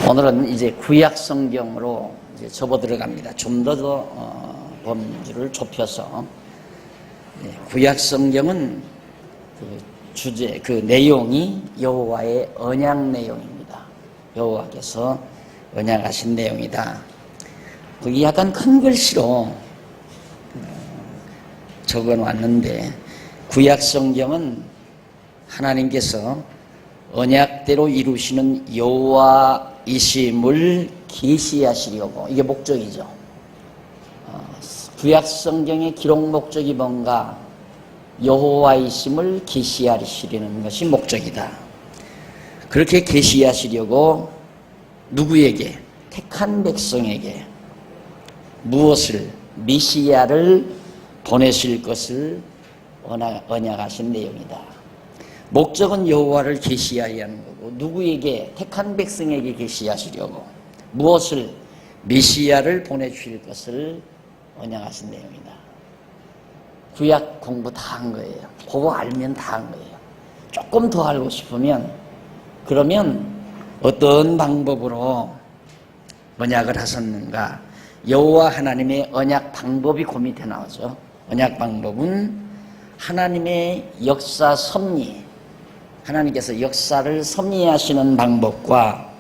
오늘은 이제 구약 성경으로 이제 접어 들어갑니다. 좀 더 범주를 좁혀서 구약 성경은 그 주제, 그 내용이 여호와의 언약 내용입니다. 여호와께서 언약하신 내용이다. 거기 약간 큰 글씨로 적어 놨는데, 구약 성경은 하나님께서 언약대로 이루시는 여호와이심을 계시하시려고, 이게 목적이죠. 구약 성경의 기록 목적이 뭔가? 여호와이심을 계시하시려는 것이 목적이다. 그렇게 계시하시려고 누구에게? 택한 백성에게 무엇을? 메시아를 보내실 것을 언약하신 내용이다. 목적은 여호와를 계시하려 하는 거고, 누구에게? 택한 백성에게 계시하시려고 무엇을? 메시아를 보내주실 것을 언약하신 내용이다. 구약 공부 다 한 거예요. 보고 알면 다 한 거예요. 조금 더 알고 싶으면, 그러면 어떤 방법으로 언약을 하셨는가? 여호와 하나님의 언약 방법이 그 밑에 나오죠. 언약 방법은 하나님의 역사 섭리, 하나님께서 역사를 섭리하시는 방법과,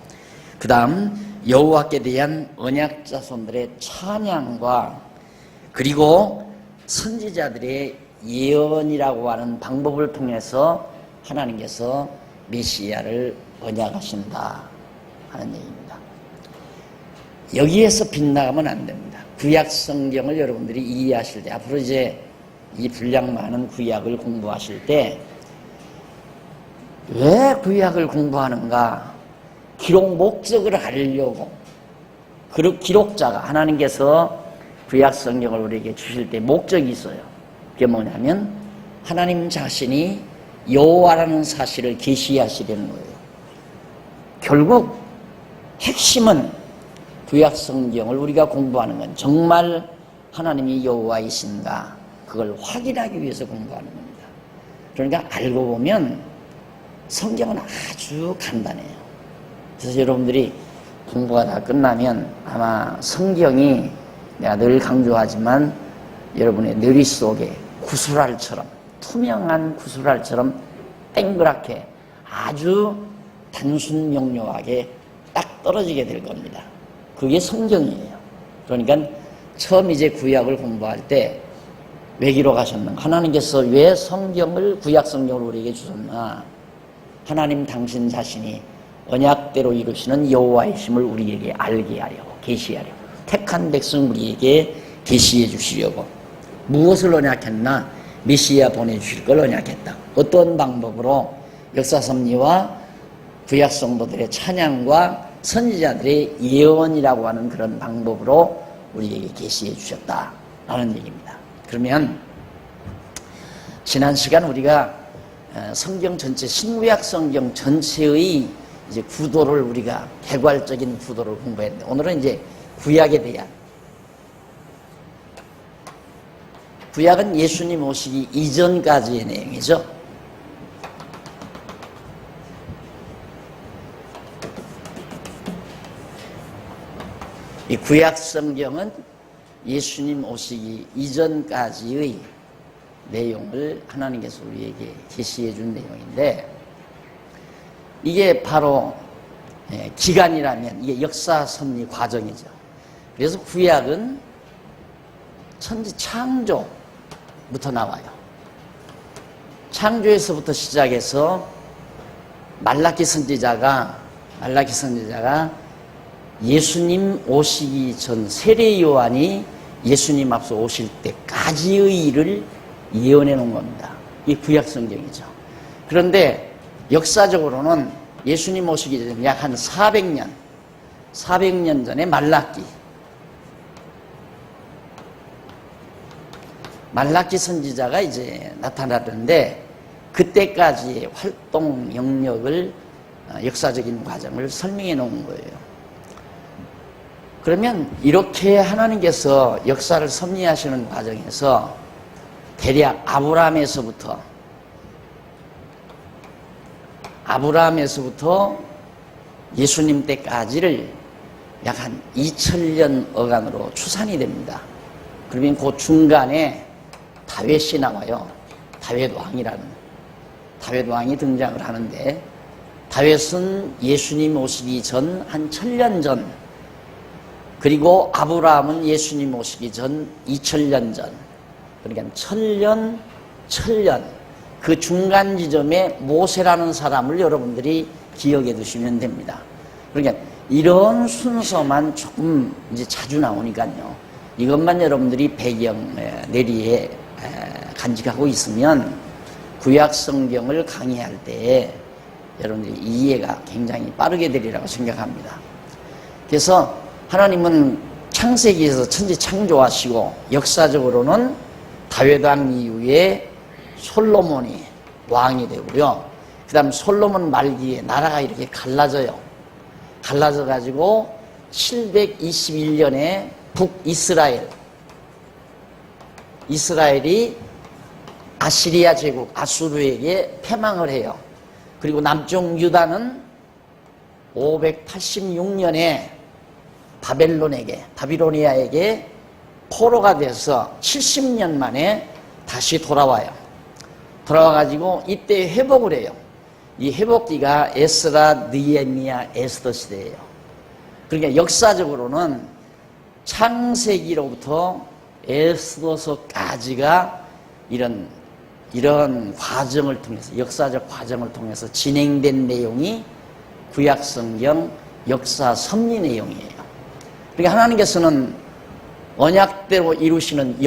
그 다음 여호와께 대한 언약 자손들의 찬양과, 그리고 선지자들의 예언이라고 하는 방법을 통해서 하나님께서 메시아를 언약하신다 하는 얘기입니다. 여기에서 빗나가면 안 됩니다. 구약 성경을 여러분들이 이해하실 때, 앞으로 이제 이 분량 많은 구약을 공부하실 때, 왜 구약을 공부하는가? 기록 목적을 알려고. 기록자가, 하나님께서 구약 성경을 우리에게 주실 때 목적이 있어요. 그게 뭐냐면 하나님 자신이 여호와라는 사실을 계시하시려는 거예요. 결국 핵심은 구약 성경을 우리가 공부하는 건 정말 하나님이 여호와이신가, 그걸 확인하기 위해서 공부하는 겁니다. 그러니까 알고 보면 성경은 아주 간단해요. 그래서 여러분들이 공부가 다 끝나면 아마 성경이, 내가 늘 강조하지만 여러분의 뇌리 속에 구슬알처럼, 투명한 구슬알처럼 땡그랗게 아주 단순 명료하게 딱 떨어지게 될 겁니다. 그게 성경이에요. 그러니까 처음 이제 구약을 공부할 때 왜 기록하셨는가? 하나님께서 왜 성경을, 구약 성경을 우리에게 주셨나? 하나님 당신 자신이 언약대로 이루시는 여호와이심을 우리에게 알게 하려고, 계시하려고, 택한 백성 우리에게 계시해 주시려고. 무엇을 언약했나? 메시아 보내주실 걸 언약했다. 어떤 방법으로? 역사 섭리와 구약 성도들의 찬양과 선지자들의 예언이라고 하는 그런 방법으로 우리에게 계시해 주셨다라는 얘기입니다. 그러면 지난 시간 우리가 성경 전체, 신구약 성경 전체의 이제 구도를, 우리가 개괄적인 구도를 공부했는데, 오늘은 이제 구약에 대한, 구약은 예수님 오시기 이전까지의 내용이죠. 이 구약 성경은 예수님 오시기 이전까지의 내용을 하나님께서 우리에게 계시해 준 내용인데, 이게 바로 기간이라면 이게 역사 섭리 과정이죠. 그래서 구약은 천지 창조부터 나와요. 창조에서부터 시작해서 말라기 선지자가 예수님 오시기 전 세례 요한이 예수님 앞서 오실 때까지의 일을 예언해 놓은 겁니다. 이게 구약 성경이죠. 그런데 역사적으로는 예수님 오시기 전에 약 한 400년 전에 말라기 선지자가 이제 나타나는데, 그때까지의 활동 영역을, 역사적인 과정을 설명해 놓은 거예요. 그러면 이렇게 하나님께서 역사를 섭리하시는 과정에서 대략 아브라함에서부터 예수님 때까지를 약 한 2000년 어간으로 추산이 됩니다. 그러면 그 중간에 다윗이 나와요. 다윗 왕이라는. 다윗 왕이 등장을 하는데, 다윗은 예수님 오시기 전 한 1000년 전, 그리고 아브라함은 예수님 오시기 전 2000년 전, 그러니까 1000년 그 중간 지점에 모세라는 사람을 여러분들이 기억해 두시면 됩니다. 그러니까 이런 순서만 조금 이제 자주 나오니까요. 이것만 여러분들이 배경 내리에 간직하고 있으면 구약 성경을 강의할 때에 여러분들이 이해가 굉장히 빠르게 되리라고 생각합니다. 그래서 하나님은 창세기에서 천지 창조하시고 역사적으로는 다윗 왕 이후에 솔로몬이 왕이 되고요. 그 다음 솔로몬 말기에 나라가 이렇게 갈라져요. 갈라져 가지고 721년에 이스라엘이 아시리아 제국 아수르에게 패망을 해요. 그리고 남쪽 유다는 586년에 바빌로니아에게 포로가 돼서 70년 만에 다시 돌아와요. 돌아와가지고 이때 회복을 해요. 이 회복기가 에스라, 느헤미야, 에스더 시대예요. 그러니까 역사적으로는 창세기로부터 에스더서까지가 이런 과정을 통해서, 역사적 과정을 통해서 진행된 내용이 구약성경 역사 섭리 내용이에요. 그러니까 하나님께서는 언약대로 이루시는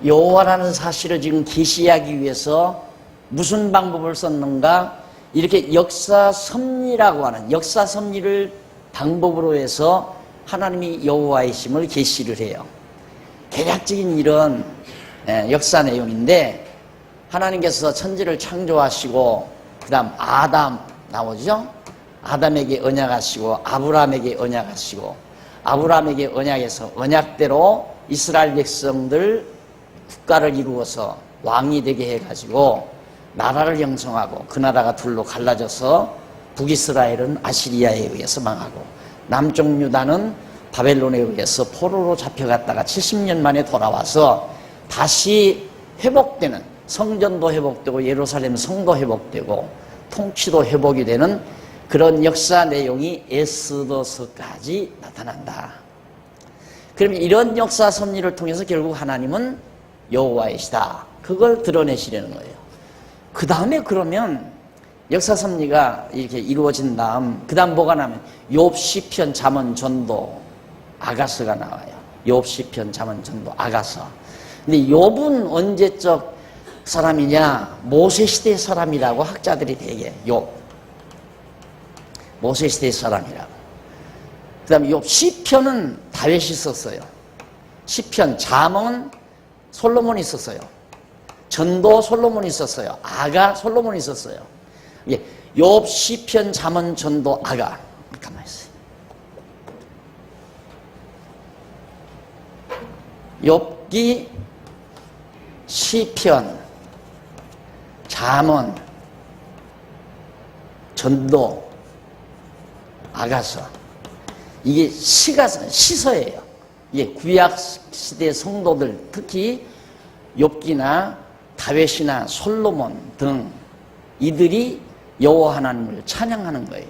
여호와라는 사실을 지금 계시하기 위해서 무슨 방법을 썼는가? 이렇게 역사 섭리라고 하는 역사 섭리를 방법으로 해서 하나님이 여호와이심을 계시를 해요. 개략적인 이런 역사 내용인데, 하나님께서 천지를 창조하시고 그 다음 아담 나오죠? 아담에게 언약하시고 아브라함에게 언약하시고, 아브라함에게 언약해서 언약대로 이스라엘 백성들 국가를 이루어서 왕이 되게 해가지고 나라를 형성하고, 그 나라가 둘로 갈라져서 북이스라엘은 아시리아에 의해서 망하고 남쪽 유다는 바벨론에 의해서 포로로 잡혀갔다가 70년 만에 돌아와서 다시 회복되는, 성전도 회복되고 예루살렘 성도 회복되고 통치도 회복이 되는 그런 역사 내용이 에스더서까지 나타난다. 그러면 이런 역사 섭리를 통해서 결국 하나님은 여호와이시다, 그걸 드러내시려는 거예요. 그 다음에 그러면 역사 섭리가 이렇게 이루어진 다음, 그 다음 뭐가 나면 욥, 시편, 잠언, 전도, 아가서가 나와요. 욥, 시편, 잠언, 전도, 아가서. 근데 욥은 언제적 사람이냐? 모세 시대 사람이라고 학자들이 되게, 욥 모세 시대 사람이라고. 그 다음에 욥, 시편은 다윗이 썼어요. 시편, 잠언 솔로몬이 썼어요. 전도 솔로몬이 썼어요. 아가 솔로몬이 썼어요. 욥, 시편, 잠언, 전도, 아가. 가만히 있어요. 욥기, 시편, 잠언, 전도, 아가서. 이게 시서예요. 이게 구약 시대 성도들, 특히 욥기나 다윗이나 솔로몬 등 이들이 여호와 하나님을 찬양하는 거예요.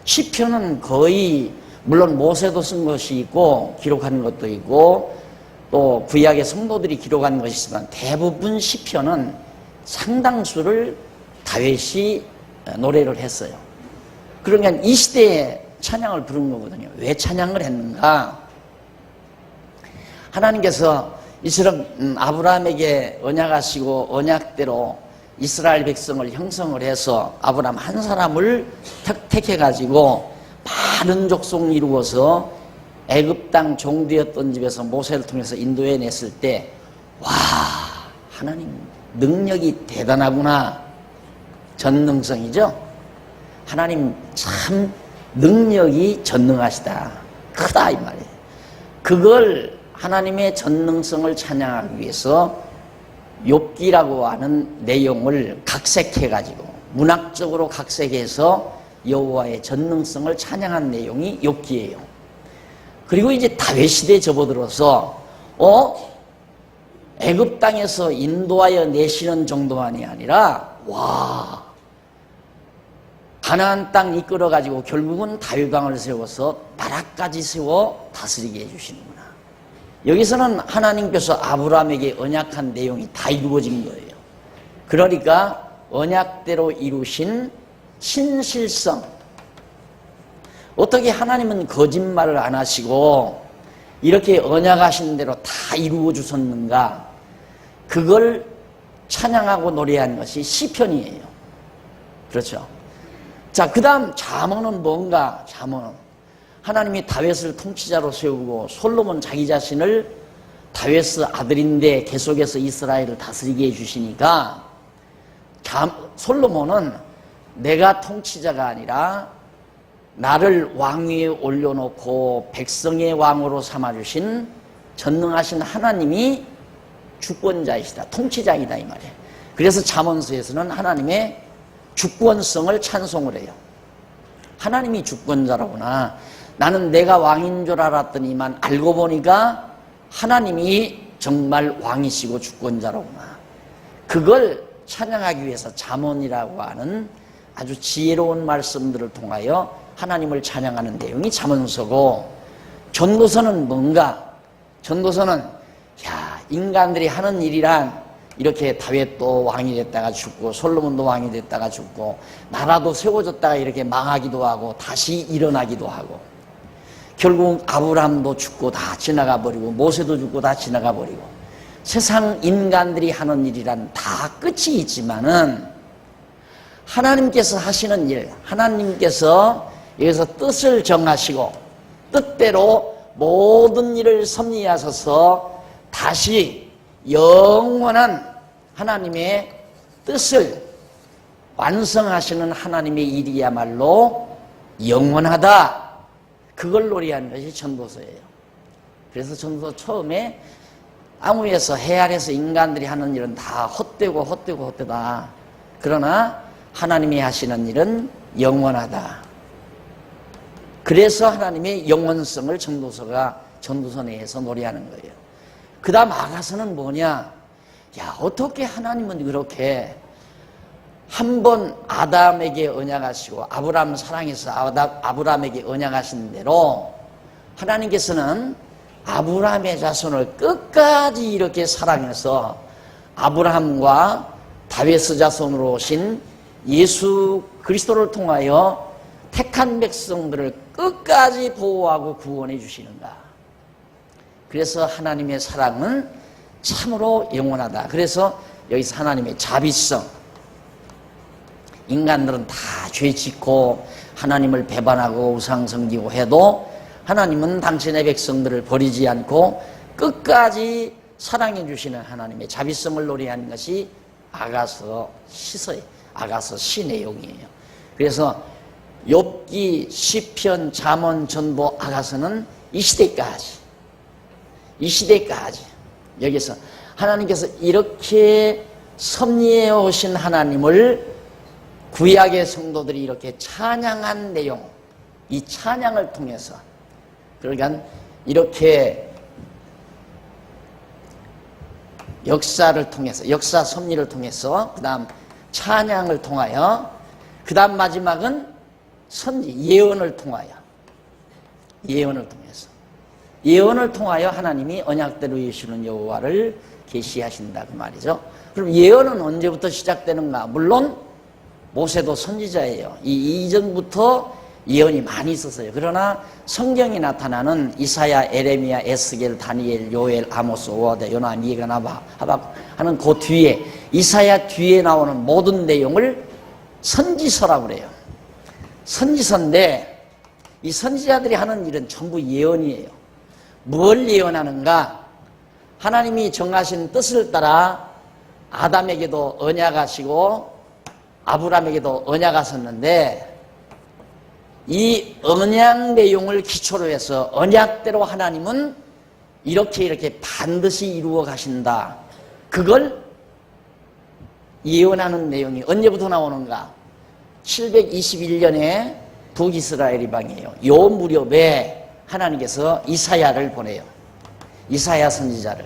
시편은 거의, 물론 모세도 쓴 것이 있고 기록한 것도 있고 또 구약의 성도들이 기록한 것이 있지만, 대부분 시편은 상당수를 다윗이 노래를 했어요. 그러니까 이 시대에 찬양을 부른 거거든요. 왜 찬양을 했는가? 하나님께서 이처럼 아브라함에게 언약하시고 언약대로 이스라엘 백성을 형성을 해서 아브라함 한 사람을 택해가지고 많은 족속을 이루어서 애굽 땅 종되었던 집에서 모세를 통해서 인도해냈을 때, 와, 하나님 능력이 대단하구나. 전능성이죠. 하나님 참 능력이 전능하시다, 크다, 이 말이에요. 그걸 하나님의 전능성을 찬양하기 위해서 욥기라고 하는 내용을 각색해가지고 문학적으로 각색해서 여호와의 전능성을 찬양한 내용이 욥기예요. 그리고 이제 다윗 시대에 접어들어서 애굽 땅에서 인도하여 내시는 정도만이 아니라 가나안 땅 이끌어 가지고 결국은 다윗 왕을 세워서 나라까지 세워 다스리게 해주시는구나. 여기서는 하나님께서 아브라함에게 언약한 내용이 다 이루어진 거예요. 그러니까 언약대로 이루신 신실성. 어떻게 하나님은 거짓말을 안 하시고 이렇게 언약하신 대로 다 이루어 주셨는가? 그걸 찬양하고 노래하는 것이 시편이에요. 그렇죠? 자, 그 다음 잠언은 뭔가? 잠언은 하나님이 다윗을 통치자로 세우고 솔로몬 자기 자신을 다윗의 아들인데 계속해서 이스라엘을 다스리게 해주시니까 솔로몬은 내가 통치자가 아니라 나를 왕위에 올려놓고 백성의 왕으로 삼아주신 전능하신 하나님이 주권자이시다. 통치자이다 이 말이에요. 그래서 잠언서에서는 하나님의 주권성을 찬송을 해요. 하나님이 주권자라구나. 나는 내가 왕인 줄 알았더니만 알고 보니까 하나님이 정말 왕이시고 주권자라구나. 그걸 찬양하기 위해서 잠언이라고 하는 아주 지혜로운 말씀들을 통하여 하나님을 찬양하는 내용이 잠언서고, 전도서는 뭔가? 전도서는 인간들이 하는 일이란 이렇게 다윗도 왕이 됐다가 죽고 솔로몬도 왕이 됐다가 죽고 나라도 세워졌다가 이렇게 망하기도 하고 다시 일어나기도 하고 결국 아브라함도 죽고 다 지나가 버리고 모세도 죽고 다 지나가 버리고 세상 인간들이 하는 일이란 다 끝이 있지만은 하나님께서 하시는 일, 하나님께서 여기서 뜻을 정하시고 뜻대로 모든 일을 섭리하셔서 다시 영원한 하나님의 뜻을 완성하시는 하나님의 일이야말로 영원하다. 그걸 노래하는 것이 전도서예요. 그래서 전도서 처음에 아무에서 해 아래서 인간들이 하는 일은 다 헛되다. 그러나 하나님이 하시는 일은 영원하다. 그래서 하나님의 영원성을 전도서 내에서 노래하는 거예요. 그 다음 아가서는 뭐냐? 어떻게 하나님은 그렇게 한 번 아담에게 언약하시고 아브라함 사랑해서 아브라함에게 언약하신 대로 하나님께서는 아브라함의 자손을 끝까지 이렇게 사랑해서 아브라함과 다윗의 자손으로 오신 예수 그리스도를 통하여 택한 백성들을 끝까지 보호하고 구원해 주시는가. 그래서 하나님의 사랑은 참으로 영원하다. 그래서 여기서 하나님의 자비성, 인간들은 다 죄 짓고 하나님을 배반하고 우상 섬기고 해도 하나님은 당신의 백성들을 버리지 않고 끝까지 사랑해 주시는 하나님의 자비성을 노래하는 것이 아가서 시 내용이에요. 그래서 욥기, 시편, 잠언, 전도, 아가서는 이 시대까지 여기서 하나님께서 이렇게 섭리해 오신 하나님을 구약의 성도들이 이렇게 찬양한 내용, 이 찬양을 통해서, 그러니까 이렇게 역사를 통해서, 역사 섭리를 통해서, 그 다음 찬양을 통하여, 그 다음 마지막은 선지, 예언을 통하여 하나님이 언약대로 이루시는 여호와를 계시하신다 그 말이죠. 그럼 예언은 언제부터 시작되는가? 물론 모세도 선지자예요. 이 이전부터 예언이 많이 있었어요. 그러나 성경이 나타나는 이사야, 에레미야, 에스겔, 다니엘, 요엘, 아모스, 오아데, 요나, 미가, 나바, 하박 하는 그 뒤에, 이사야 뒤에 나오는 모든 내용을 선지서라고 그래요. 선지서인데 이 선지자들이 하는 일은 전부 예언이에요. 뭘 예언하는가? 하나님이 정하신 뜻을 따라 아담에게도 언약하시고 아브라함에게도 언약하셨는데 이 언약 내용을 기초로 해서 언약대로 하나님은 이렇게 반드시 이루어 가신다. 그걸 예언하는 내용이 언제부터 나오는가? 721년에 북이스라엘 이방이에요. 요 무렵에 하나님께서 이사야를 보내요. 이사야 선지자를.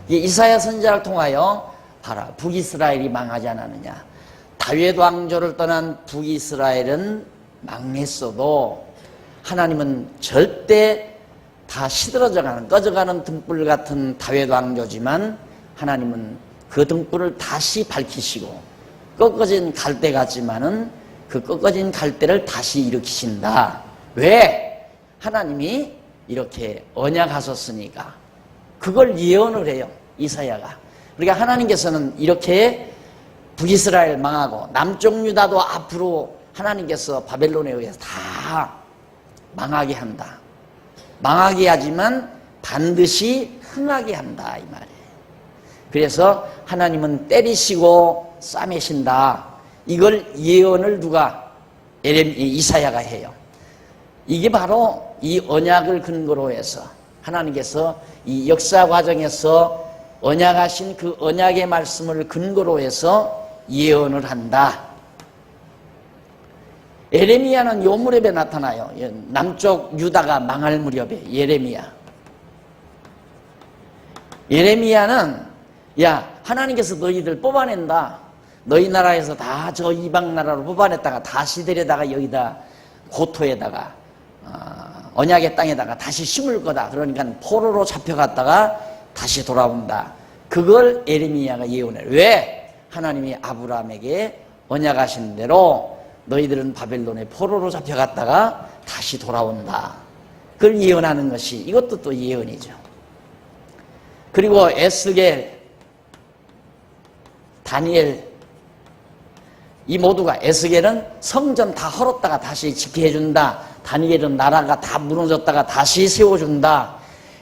이 이사야 선지자를 통하여 봐라, 북이스라엘이 망하지 않았느냐. 다윗 왕조를 떠난 북이스라엘은 망했어도 하나님은 절대 다 시들어져가는, 꺼져가는 등불 같은 다윗 왕조지만 하나님은 그 등불을 다시 밝히시고, 꺾어진 갈대 같지만은 그 꺾어진 갈대를 다시 일으키신다. 왜? 하나님이 이렇게 언약하셨으니까. 그걸 예언을 해요, 이사야가. 그러니까 하나님께서는 이렇게 북이스라엘 망하고 남쪽 유다도 앞으로 하나님께서 바벨론에 의해서 다 망하게 한다. 망하게 하지만 반드시 흥하게 한다, 이 말이에요. 그래서 하나님은 때리시고 싸매신다. 이걸 예언을 누가? 이사야가 해요. 이게 바로 이 언약을 근거로 해서 하나님께서 이 역사 과정에서 언약하신 그 언약의 말씀을 근거로 해서 예언을 한다. 예레미야는 요 무렵에 나타나요. 남쪽 유다가 망할 무렵에 예레미야. 예레미야는 야, 하나님께서 너희들 뽑아낸다. 너희 나라에서 다 저 이방 나라로 뽑아냈다가 다시 데려다가 여기다 고토에다가 언약의 땅에다가 다시 심을 거다. 그러니까 포로로 잡혀갔다가 다시 돌아온다. 그걸 예레미야가 예언해. 왜? 하나님이 아브라함에게 언약하신 대로 너희들은 바벨론에 포로로 잡혀갔다가 다시 돌아온다. 그걸 예언하는 것이, 이것도 또 예언이죠. 그리고 에스겔, 다니엘, 이 모두가, 에스겔은 성전 다 헐었다가 다시 짓게 해준다. 다니엘은 나라가 다 무너졌다가 다시 세워준다.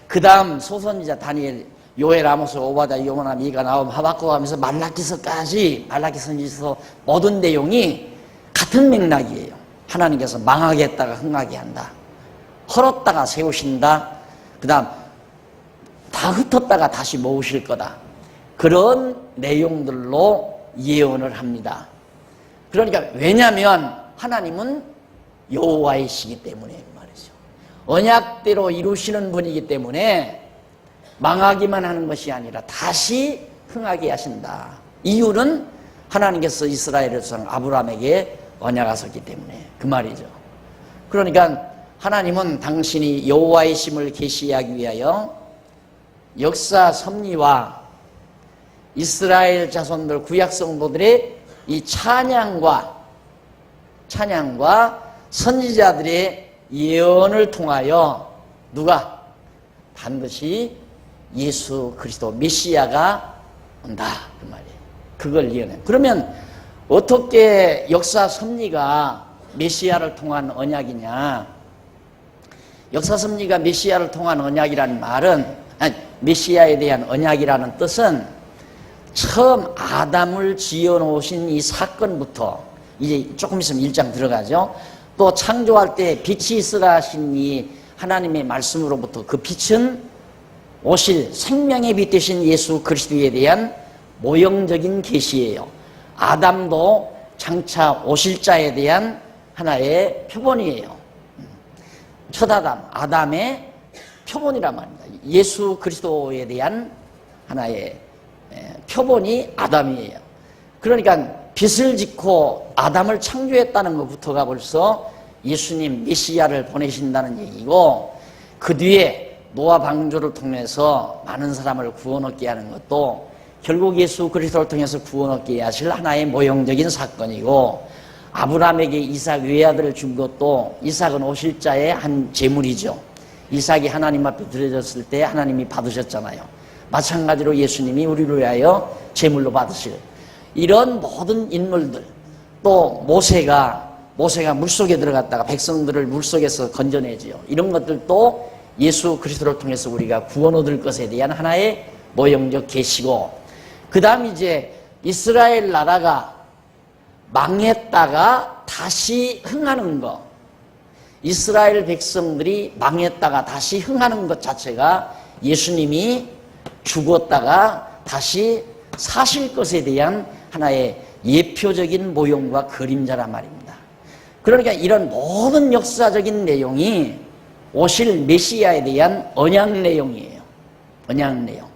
그 다음 소선지자 다니엘, 요엘, 아모스, 오바댜, 요나나, 미가, 나움, 하박국 하면서 말라기서까지, 말라기 선지서 모든 내용이 같은 맥락이에요. 하나님께서 망하게 했다가 흥하게 한다. 헐었다가 세우신다. 그 다음 다 흩었다가 다시 모으실 거다. 그런 내용들로 예언을 합니다. 그러니까 왜냐하면 하나님은 여호와이시기 때문에 말이죠. 언약대로 이루시는 분이기 때문에 망하기만 하는 것이 아니라 다시 흥하게 하신다. 이유는 하나님께서 이스라엘의 조상 아브라함에게 언약하셨기 때문에 그 말이죠. 그러니까 하나님은 당신이 여호와이심을 계시하기 위하여 역사 섭리와 이스라엘 자손들 구약 성도들의 이 찬양과 선지자들의 예언을 통하여 누가? 반드시 예수 그리스도 메시아가 온다, 그 말이에요. 그걸 예언해. 그러면 어떻게 역사 섭리가 메시아를 통한 언약이냐? 역사 섭리가 메시아를 통한 언약이라는 말은, 아니, 메시아에 대한 언약이라는 뜻은 처음 아담을 지어놓으신 이 사건부터, 이제 조금 있으면 1장 들어가죠. 또 창조할 때 빛이 있으라 하신 이 하나님의 말씀으로부터 그 빛은 오실 생명의 빛 되신 예수 그리스도에 대한 모형적인 계시예요. 아담도 장차 오실 자에 대한 하나의 표본이에요. 첫 아담의 표본이란 말입니다. 예수 그리스도에 대한 하나의 표본이 아담이에요. 그러니까 빛을 짓고 아담을 창조했다는 것부터가 벌써 예수님 메시아를 보내신다는 얘기고, 그 뒤에 노아 방주를 통해서 많은 사람을 구원 얻게 하는 것도 결국 예수 그리스도를 통해서 구원 얻게 하실 하나의 모형적인 사건이고, 아브라함에게 이삭 외아들을 준 것도 이삭은 오실 자의 한 제물이죠. 이삭이 하나님 앞에 드려졌을 때 하나님이 받으셨잖아요. 마찬가지로 예수님이 우리를 위하여 제물로 받으실 이런 모든 인물들, 또 모세가 물속에 들어갔다가 백성들을 물속에서 건져내지요. 이런 것들도 예수 그리스도를 통해서 우리가 구원 얻을 것에 대한 하나의 모형적 계시고, 그 다음 이제 이스라엘 나라가 망했다가 다시 흥하는 것, 이스라엘 백성들이 망했다가 다시 흥하는 것 자체가 예수님이 죽었다가 다시 사실 것에 대한 하나의 예표적인 모형과 그림자란 말입니다. 그러니까 이런 모든 역사적인 내용이 오실 메시아에 대한 언약 내용이에요. 언약 내용.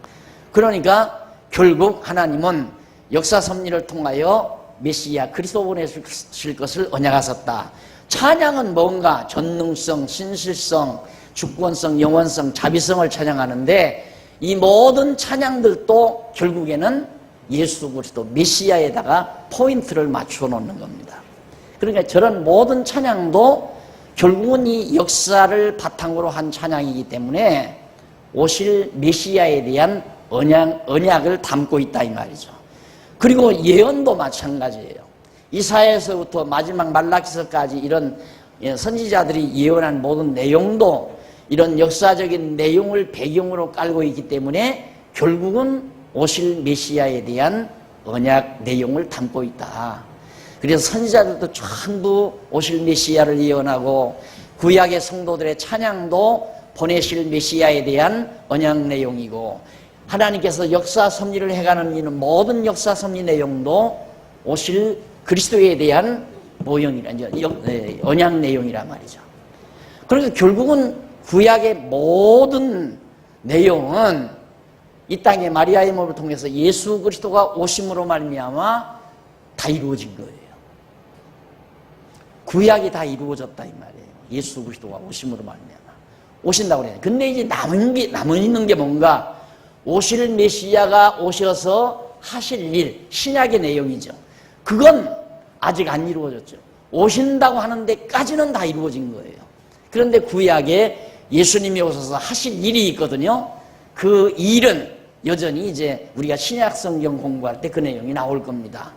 그러니까 결국 하나님은 역사 섭리를 통하여 메시아 그리스도 보내실 것을 언약하셨다. 찬양은 뭔가 전능성, 신실성, 주권성, 영원성, 자비성을 찬양하는데 이 모든 찬양들도 결국에는 예수 그리스도 메시아에다가 포인트를 맞춰 놓는 겁니다. 그러니까 저런 모든 찬양도 결국은 이 역사를 바탕으로 한 찬양이기 때문에 오실 메시아에 대한 언약을 담고 있다 이 말이죠. 그리고 예언도 마찬가지예요. 이사야에서부터 마지막 말라기서까지 이런 선지자들이 예언한 모든 내용도 이런 역사적인 내용을 배경으로 깔고 있기 때문에 결국은 오실 메시아에 대한 언약 내용을 담고 있다. 그래서 선지자들도 전부 오실 메시아를 예언하고 구약의 성도들의 찬양도 보내실 메시아에 대한 언약 내용이고 하나님께서 역사 섭리를 해가는 이는 모든 역사 섭리 내용도 오실 그리스도에 대한 언약 내용이란 말이죠. 그러니까 결국은 구약의 모든 내용은 이 땅에 마리아의 몸을 통해서 예수 그리스도가 오심으로 말미암아 다 이루어진 거예요. 구약이 다 이루어졌다 이 말이에요. 예수 그리스도가 오심으로 말미암아 오신다고 그래요. 근데 이제 남은 있는 게 뭔가 오실 메시아가 오셔서 하실 일, 신약의 내용이죠. 그건 아직 안 이루어졌죠. 오신다고 하는 데까지는 다 이루어진 거예요. 그런데 구약에 예수님이 오셔서 하실 일이 있거든요. 그 일은 여전히 이제 우리가 신약 성경 공부할 때 그 내용이 나올 겁니다.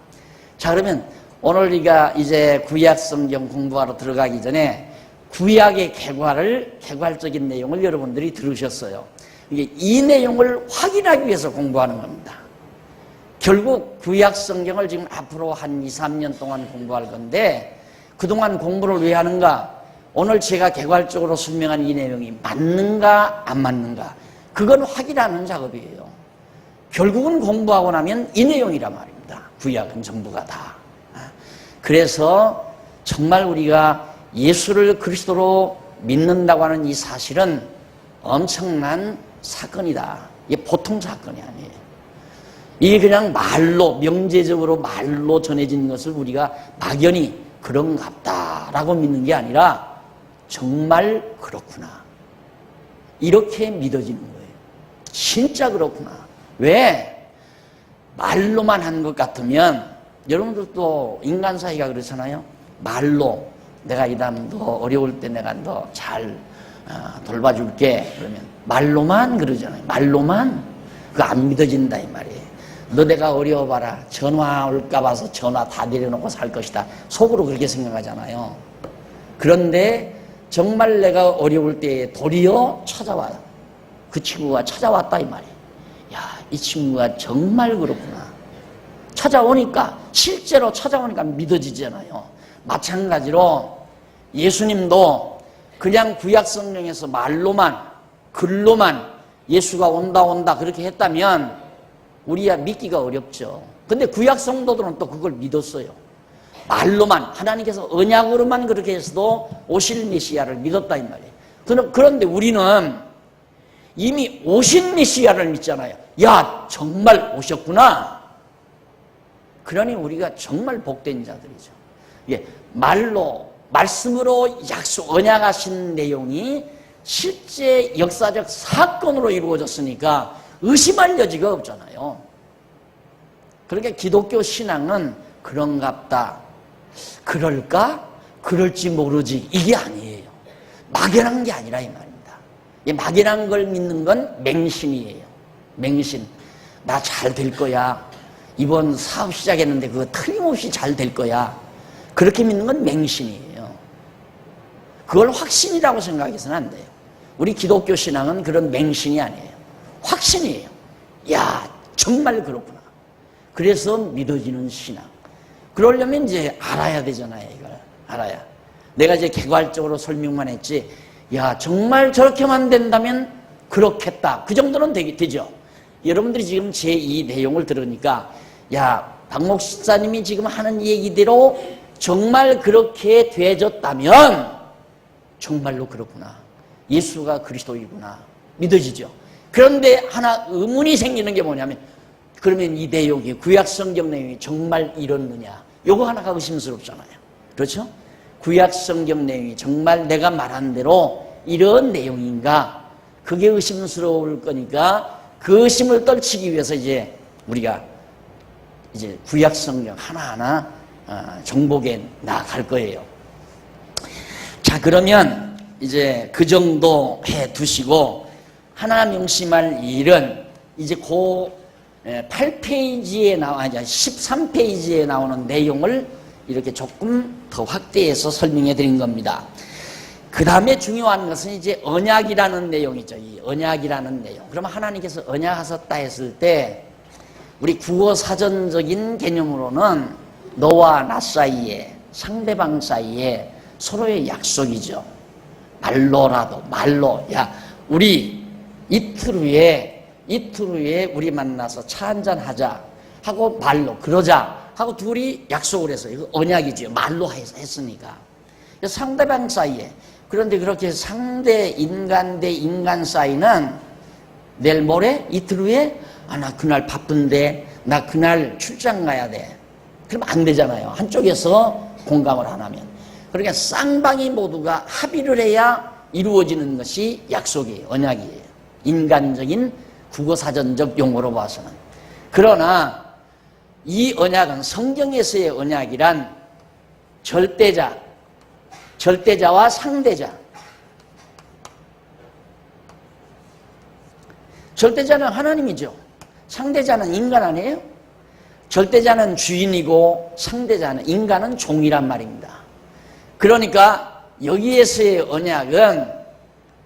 자, 그러면 오늘 우리가 이제 구약 성경 공부하러 들어가기 전에 구약의 개괄적인 내용을 여러분들이 들으셨어요. 이 내용을 확인하기 위해서 공부하는 겁니다. 결국 구약 성경을 지금 앞으로 한 2, 3년 동안 공부할 건데 그동안 공부를 왜 하는가? 오늘 제가 개괄적으로 설명한 이 내용이 맞는가 안 맞는가? 그건 확인하는 작업이에요. 결국은 공부하고 나면 이 내용이란 말입니다. 구약은 전부가 다. 그래서 정말 우리가 예수를 그리스도로 믿는다고 하는 이 사실은 엄청난 사건이다. 이게 보통 사건이 아니에요. 이게 그냥 말로, 명제적으로 말로 전해진 것을 우리가 막연히 그런갑다라고 믿는 게 아니라 정말 그렇구나. 이렇게 믿어지는 거예요. 진짜 그렇구나. 왜? 말로만 한 것 같으면 여러분들도 인간 사이가 그렇잖아요. 말로 내가 이 다음 너 어려울 때 내가 너 잘 돌봐줄게. 그러면 말로만 그러잖아요. 말로만 그거 안 믿어진다 이 말이에요. 너 내가 어려워봐라. 전화 올까 봐서 전화 다 내려놓고 살 것이다. 속으로 그렇게 생각하잖아요. 그런데 정말 내가 어려울 때 도리어 찾아와. 그 친구가 찾아왔다 이 말이에요. 야, 이 친구가 정말 그렇구나. 찾아오니까 실제로 찾아오니까 믿어지잖아요. 마찬가지로 예수님도 그냥 구약 성경에서 말로만 글로만 예수가 온다 그렇게 했다면 우리야 믿기가 어렵죠. 근데 구약 성도들은 또 그걸 믿었어요. 말로만 하나님께서 언약으로만 그렇게 해서도 오실 메시아를 믿었다 이 말이에요. 그런데 우리는 이미 오신 메시아를 믿잖아요. 야, 정말 오셨구나. 그러니 우리가 정말 복된 자들이죠. 이게 말씀으로 언약하신 내용이 실제 역사적 사건으로 이루어졌으니까 의심할 여지가 없잖아요. 그러니까 기독교 신앙은 그런갑다. 그럴까? 그럴지 모르지. 이게 아니에요. 막연한 게 아니라 이 말입니다. 이 막연한 걸 믿는 건 맹신이에요. 맹신. 나 잘 될 거야. 이번 사업 시작했는데 그거 틀림없이 잘 될 거야. 그렇게 믿는 건 맹신이에요. 그걸 확신이라고 생각해서는 안 돼요. 우리 기독교 신앙은 그런 맹신이 아니에요. 확신이에요. 야, 정말 그렇구나. 그래서 믿어지는 신앙. 그러려면 이제 알아야 되잖아요, 이걸. 알아야. 내가 이제 개괄적으로 설명만 했지, 야, 정말 저렇게만 된다면 그렇겠다. 그 정도는 되죠. 여러분들이 지금 제 이 내용을 들으니까, 야, 박 목사님이 지금 하는 얘기대로 정말 그렇게 되어졌다면 정말로 그렇구나. 예수가 그리스도이구나. 믿어지죠. 그런데 하나 의문이 생기는 게 뭐냐면 그러면 이 내용이 구약성경 내용이 정말 이렇느냐. 요거 하나가 의심스럽잖아요. 그렇죠? 구약성경 내용이 정말 내가 말한 대로 이런 내용인가? 그게 의심스러울 거니까 그 의심을 떨치기 위해서 이제 우리가 이제 구약성경 하나하나 정복에 나아갈 거예요. 자, 그러면 이제 그 정도 해 두시고 하나 명심할 일은 이제 그 8페이지에 나와 13페이지에 나오는 내용을 이렇게 조금 더 확대해서 설명해 드린 겁니다. 그 다음에 중요한 것은 이제 언약이라는 내용이죠. 이 언약이라는 내용. 그러면 하나님께서 언약하셨다 했을 때 우리 국어 사전적인 개념으로는 너와 나 사이에, 상대방 사이에 서로의 약속이죠. 말로 야 우리 이틀 후에 우리 만나서 차 한잔 하자 하고 말로 그러자 하고 둘이 약속을 해서 이거 언약이죠. 말로 했으니까. 상대방 사이에. 그런데 그렇게 상대 인간 대 인간 사이는 내일 모레 이틀 후에 나 그날 바쁜데 나 그날 출장 가야 돼. 그럼 안 되잖아요. 한쪽에서 공감을 안 하면. 그러니까 쌍방이 모두가 합의를 해야 이루어지는 것이 약속이에요. 언약이에요. 인간적인 국어사전적 용어로 봐서는. 그러나 이 언약은 성경에서의 언약이란 절대자와 상대자. 절대자는 하나님이죠. 상대자는 인간 아니에요? 절대자는 주인이고 상대자는 인간은 종이란 말입니다. 그러니까 여기에서의 언약은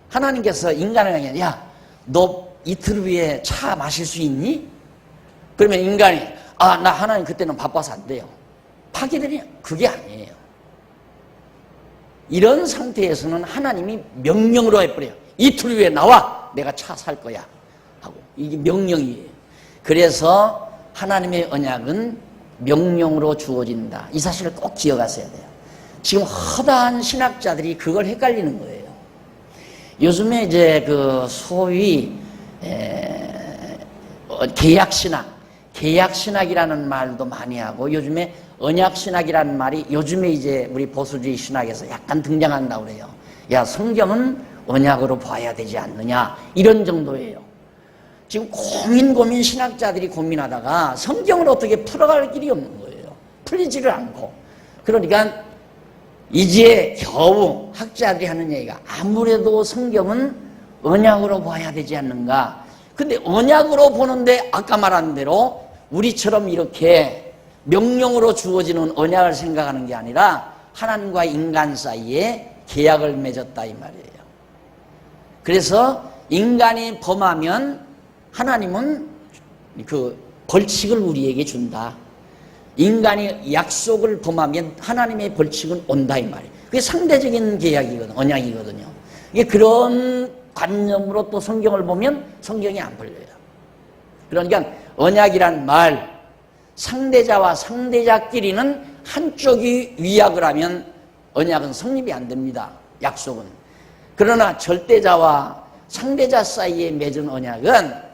하나님께서 인간을 향해 야, 너 이틀 후에 차 마실 수 있니? 그러면 인간이 나 하나님 그때는 바빠서 안 돼요. 파기되냐? 그게 아니에요. 이런 상태에서는 하나님이 명령으로 해버려요. 이틀 후에 나와. 내가 차 살 거야. 하고. 이게 명령이에요. 그래서 하나님의 언약은 명령으로 주어진다. 이 사실을 꼭 기억하셔야 돼요. 지금 허다한 신학자들이 그걸 헷갈리는 거예요. 요즘에 이제 그 소위 계약신학이라는 말도 많이 하고 요즘에 언약신학이라는 말이 요즘에 이제 우리 보수주의 신학에서 약간 등장한다고 그래요. 야, 성경은 언약으로 봐야 되지 않느냐. 이런 정도예요. 지금 고민 신학자들이 고민하다가 성경을 어떻게 풀어갈 길이 없는 거예요. 풀리지를 않고. 그러니까 이제 겨우 학자들이 하는 얘기가 아무래도 성경은 언약으로 봐야 되지 않는가. 근데 언약으로 보는데 아까 말한 대로 우리처럼 이렇게 명령으로 주어지는 언약을 생각하는 게 아니라 하나님과 인간 사이에 계약을 맺었다 이 말이에요. 그래서 인간이 범하면 하나님은 그 벌칙을 우리에게 준다. 인간이 약속을 범하면 하나님의 벌칙은 온다 이 말이에요. 그게 상대적인 계약이거든요. 언약이거든요. 이게 그런 관념으로 또 성경을 보면 성경이 안 풀려요. 그러니까 언약이란 말, 상대자와 상대자끼리는 한쪽이 위약을 하면 언약은 성립이 안 됩니다. 약속은. 그러나 절대자와 상대자 사이에 맺은 언약은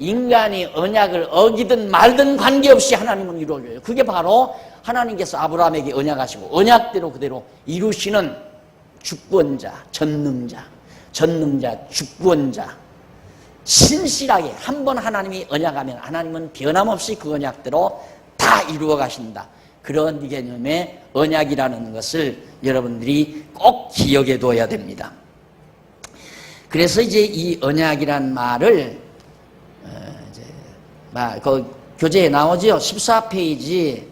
인간이 언약을 어기든 말든 관계없이 하나님은 이루어져요. 그게 바로 하나님께서 아브라함에게 언약하시고 언약대로 그대로 이루시는 주권자, 전능자, 주권자, 신실하게 한 번 하나님이 언약하면 하나님은 변함없이 그 언약대로 다 이루어 가신다. 그런 개념의 언약이라는 것을 여러분들이 꼭 기억해 둬야 됩니다. 그래서 이제 이 언약이란 말을 그 교재에 나오죠. 14페이지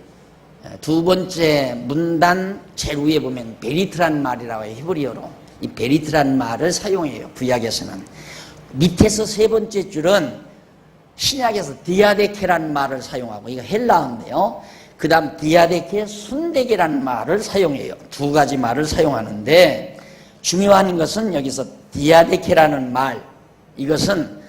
두 번째 문단 제일 위에 보면 베리트란 말이라고 해요. 히브리어로. 이 베리트란 말을 사용해요. 구약에서는. 밑에서 세 번째 줄은 신약에서 디아데케란 말을 사용하고 이거 헬라어인데요. 그 다음 디아데케 순데게란 말을 사용해요. 두 가지 말을 사용하는데 중요한 것은 여기서 디아데케라는 말, 이것은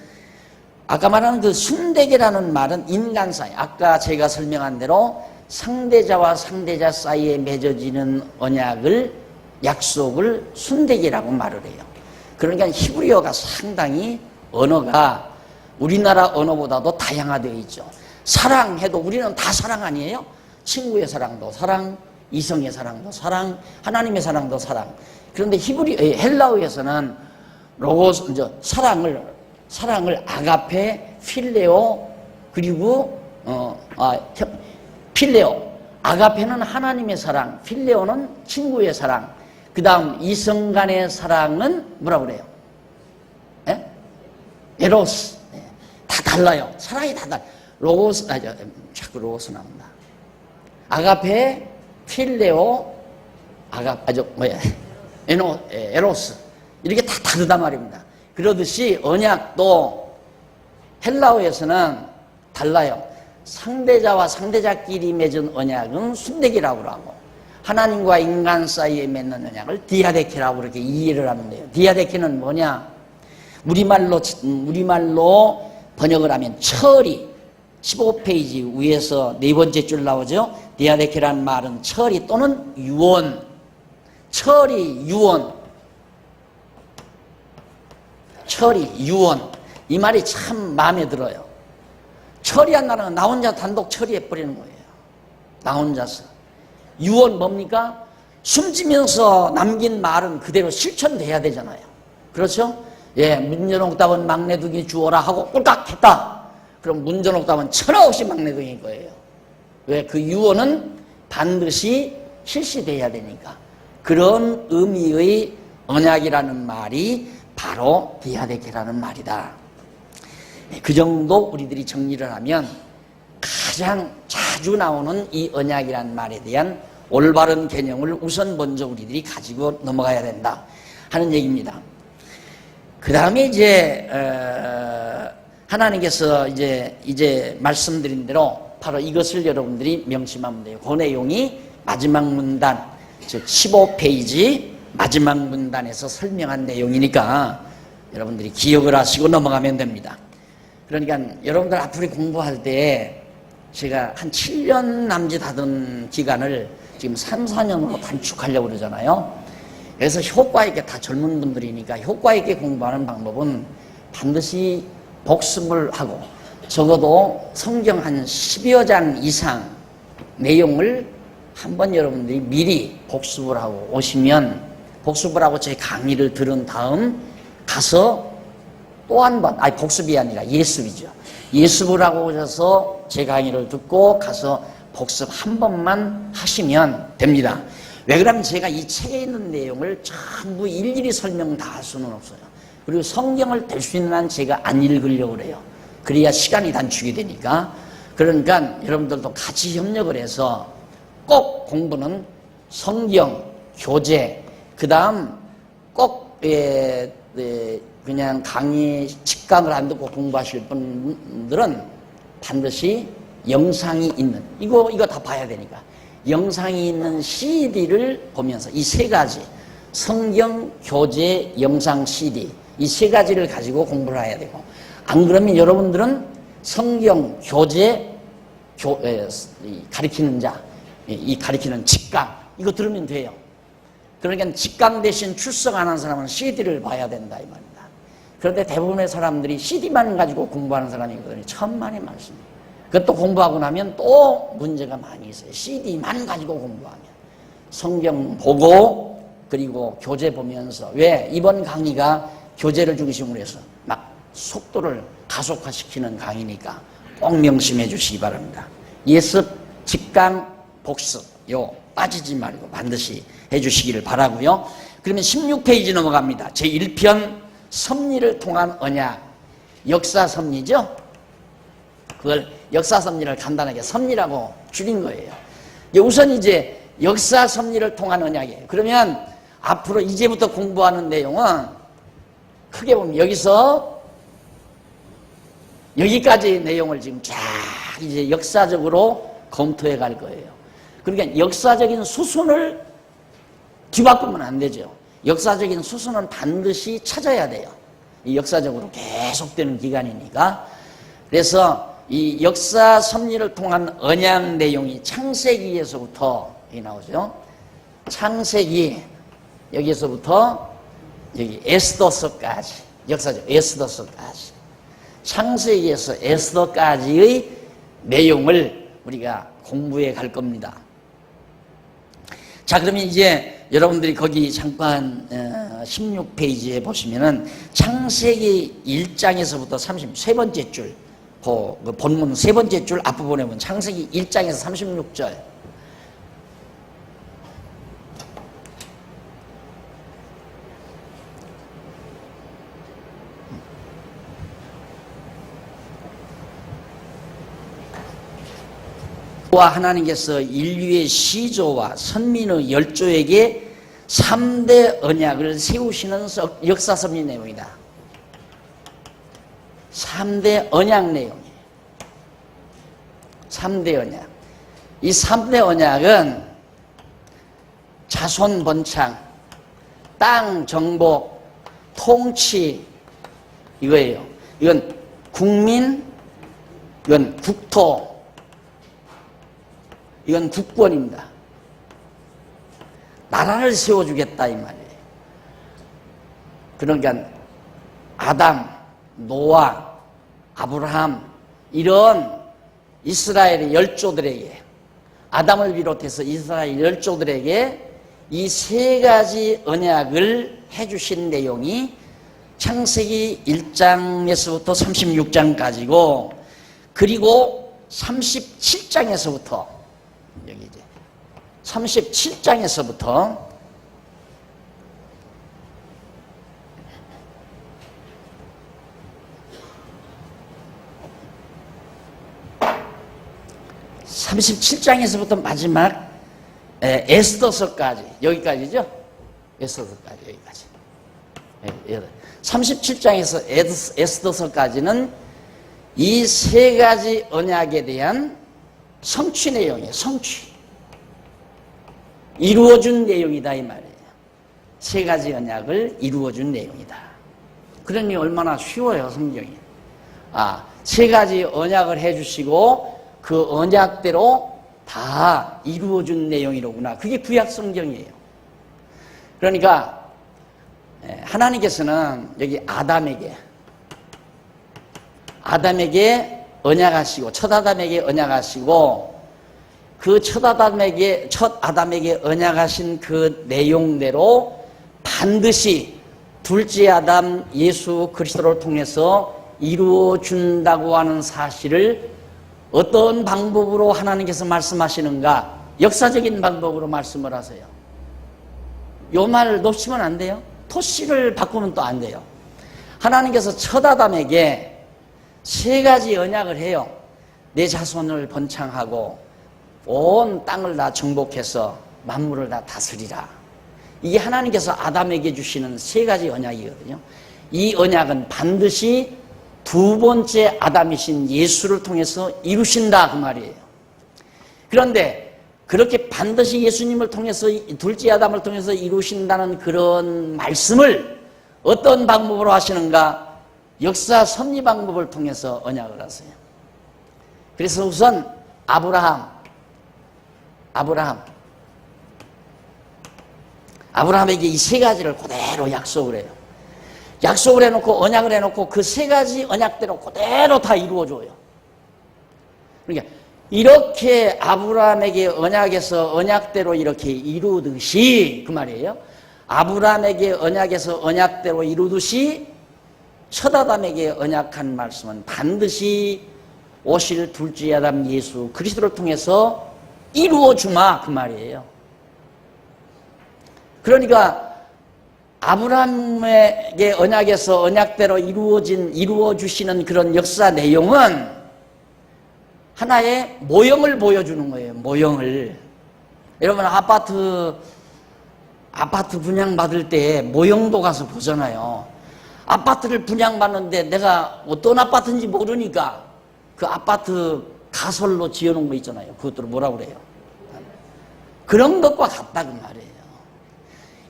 아까 말한 그 순대계라는 말은 인간 사이, 아까 제가 설명한 대로 상대자와 상대자 사이에 맺어지는 언약을, 약속을 순대기라고 말을 해요. 그러니까 히브리어가 상당히 언어가 우리나라 언어보다도 다양화되어 있죠. 사랑해도 우리는 다 사랑 아니에요? 친구의 사랑도 사랑, 이성의 사랑도 사랑, 하나님의 사랑도 사랑. 그런데 헬라어에서는 로고스, 사랑을 아가페, 필레오, 그리고 필레오. 아가페는 하나님의 사랑, 필레오는 친구의 사랑. 그 다음 이성 간의 사랑은 뭐라 그래요? 예? 에로스. 예. 다 달라요. 사랑이 다 달라요. 로고스, 자꾸 로고스 나온다. 아가페, 필레오, 에로스. 이렇게 다 다르단 말입니다. 그러듯이 언약도 헬라어에서는 달라요. 상대자와 상대자끼리 맺은 언약은 순대기라고 하고, 하나님과 인간 사이에 맺는 언약을 디아데케라고 그렇게 이해를 하면 돼요. 디아데케는 뭐냐? 우리말로 번역을 하면 철이, 15페이지 위에서 네 번째 줄 나오죠. 디아데케라는 말은 철이 또는 유언, 철이 유언, 철이 유언. 이 말이 참 마음에 들어요. 철이한다는 나 혼자 단독 처리해버리는 거예요. 나 혼자서. 유언 뭡니까? 숨지면서 남긴 말은 그대로 실천돼야 되잖아요. 그렇죠? 예, 문전옥답은 막내둥이 주어라 하고 꼴깍 했다. 그럼 문전옥답은 천하없이 막내둥이일 거예요. 왜? 그 유언은 반드시 실시돼야 되니까. 그런 의미의 언약이라는 말이 바로 디아데케라는 말이다. 그 정도 우리들이 정리를 하면 가장 자주 나오는 이 언약이라는 말에 대한 올바른 개념을 우선 먼저 우리들이 가지고 넘어가야 된다 하는 얘기입니다. 그 다음에 이제 하나님께서 이제 말씀드린 대로 바로 이것을 여러분들이 명심하면 돼요. 그 내용이 마지막 문단, 즉 15페이지 마지막 문단에서 설명한 내용이니까 여러분들이 기억을 하시고 넘어가면 됩니다. 그러니까 여러분들 앞으로 공부할 때 제가 한 7년 남짓 하던 기간을 지금 3, 4년으로 단축하려고 그러잖아요. 그래서 효과 있게, 다 젊은 분들이니까 효과 있게 공부하는 방법은 반드시 복습을 하고 적어도 성경 한 10여 장 이상 내용을 한번 여러분들이 미리 복습을 하고 오시면, 복습을 하고 제 강의를 들은 다음 가서 또 한 번, 복습이 아니라 예습이죠. 예습을 하고 오셔서 제 강의를 듣고 가서 복습 한 번만 하시면 됩니다. 왜 그러면 제가 이 책에 있는 내용을 전부 일일이 설명 다 할 수는 없어요. 그리고 성경을 될 수 있는 한 제가 안 읽으려고 그래요. 그래야 시간이 단축이 되니까. 그러니까 여러분들도 같이 협력을 해서 꼭 공부는 성경, 교재, 그 다음 꼭 그냥 강의 직강을 안 듣고 공부하실 분들은 반드시 영상이 있는, 이거 다 봐야 되니까 영상이 있는 CD를 보면서 이 세 가지, 성경, 교재, 영상 CD, 이 세 가지를 가지고 공부를 해야 되고, 안 그러면 여러분들은 성경, 교재, 가르치는 자, 이 가르치는 직강, 이거 들으면 돼요. 그러니까 직강 대신 출석 안 하는 사람은 CD를 봐야 된다 이 말입니다. 그런데 대부분의 사람들이 CD만 가지고 공부하는 사람이 있거든요. 천만의 말씀이에요. 그것도 공부하고 나면 또 문제가 많이 있어요. CD만 가지고 공부하면. 성경 보고 그리고 교재 보면서, 왜? 이번 강의가 교재를 중심으로 해서 막 속도를 가속화시키는 강의니까 꼭 명심해 주시기 바랍니다. 예습, 직강, 복습, 요 빠지지 말고 반드시 해 주시기를 바라고요. 그러면 16페이지 넘어갑니다. 제1편 섭리를 통한 언약, 역사 섭리죠. 그걸 역사 섭리를 간단하게 섭리라고 줄인 거예요. 우선 이제 역사 섭리를 통한 언약이에요. 그러면 앞으로 이제부터 공부하는 내용은 크게 보면 여기서 여기까지 내용을 지금 쫙 이제 역사적으로 검토해 갈 거예요. 그러니까 역사적인 수순을 뒤바꾸면 안 되죠. 역사적인 수순은 반드시 찾아야 돼요. 이 역사적으로 계속되는 기간이니까. 그래서 이 역사 섭리를 통한 언약 내용이 창세기에서부터 여기 나오죠. 창세기 여기서부터 여기 에스더서까지 역사죠. 에스더서까지 창세기에서 에스더까지의 내용을 우리가 공부해 갈 겁니다. 자, 그러면 이제 여러분들이 거기 잠깐 16페이지에 보시면은 창세기 1장에서부터 33번째 줄, 그 본문 세 번째 줄 앞부분에 보면 창세기 1장에서 36절. 와 하나님께서 인류의 시조와 선민의 열조에게 3대 언약을 세우시는 역사 섭리 내용이다. 3대 언약 내용이에요. 3대 언약. 이 3대 언약은 자손 번창, 땅 정복, 통치 이거예요. 이건 국민, 이건 국토, 이건 국권입니다. 나라를 세워주겠다 이 말이에요. 그러니까 아담, 노아, 아브라함 이런 이스라엘의 열조들에게, 아담을 비롯해서 이스라엘 열조들에게 이 세 가지 언약을 해주신 내용이 창세기 1장에서부터 36장까지고, 그리고 37장에서부터 여기 이제 37장에서부터 마지막 에스더서까지 여기까지죠. 에스더서까지 여기까지. 37장에서 에스더서까지는 이 세 가지 언약에 대한 성취 내용이에요. 성취. 이루어준 내용이다 이 말이에요. 세 가지 언약을 이루어준 내용이다. 그러니 얼마나 쉬워요 성경이. 세 가지 언약을 해주시고 그 언약대로 다 이루어준 내용이로구나. 그게 구약 성경이에요. 그러니까 하나님께서는 여기 아담에게 언약하시고, 첫 아담에게 언약하시고, 그 첫 아담에게 언약하신 그 내용대로 반드시 둘째 아담 예수 그리스도를 통해서 이루어준다고 하는 사실을 어떤 방법으로 하나님께서 말씀하시는가? 역사적인 방법으로 말씀을 하세요. 요 말 놓치면 안 돼요. 토씨를 바꾸면 또 안 돼요. 하나님께서 첫 아담에게 세 가지 언약을 해요. 내 자손을 번창하고 온 땅을 다 정복해서 만물을 다 다스리라. 이게 하나님께서 아담에게 주시는 세 가지 언약이거든요. 이 언약은 반드시 두 번째 아담이신 예수를 통해서 이루신다 그 말이에요. 그런데 그렇게 반드시 예수님을 통해서, 둘째 아담을 통해서 이루신다는 그런 말씀을 어떤 방법으로 하시는가? 역사 섭리 방법을 통해서 언약을 하세요. 그래서 우선 아브라함에게 이 세 가지를 그대로 약속을 해요. 약속을 해놓고 언약을 해놓고 그 세 가지 언약대로 그대로 다 이루어줘요. 그러니까 이렇게 아브라함에게 언약에서 언약대로 이렇게 이루듯이 그 말이에요. 아브라함에게 언약에서 언약대로 이루듯이 첫 아담에게 언약한 말씀은 반드시 오실 둘째 아담 예수 그리스도를 통해서 이루어주마 그 말이에요. 그러니까 아브라함에게 언약에서 언약대로 이루어주시는 그런 역사 내용은 하나의 모형을 보여주는 거예요. 모형을. 여러분 아파트 분양받을 때 모형도 가서 보잖아요. 아파트를 분양받는데 내가 어떤 아파트인지 모르니까 그 아파트 가설로 지어놓은 거 있잖아요. 그것들을 뭐라고 그래요? 그런 것과 같다 그 말이에요.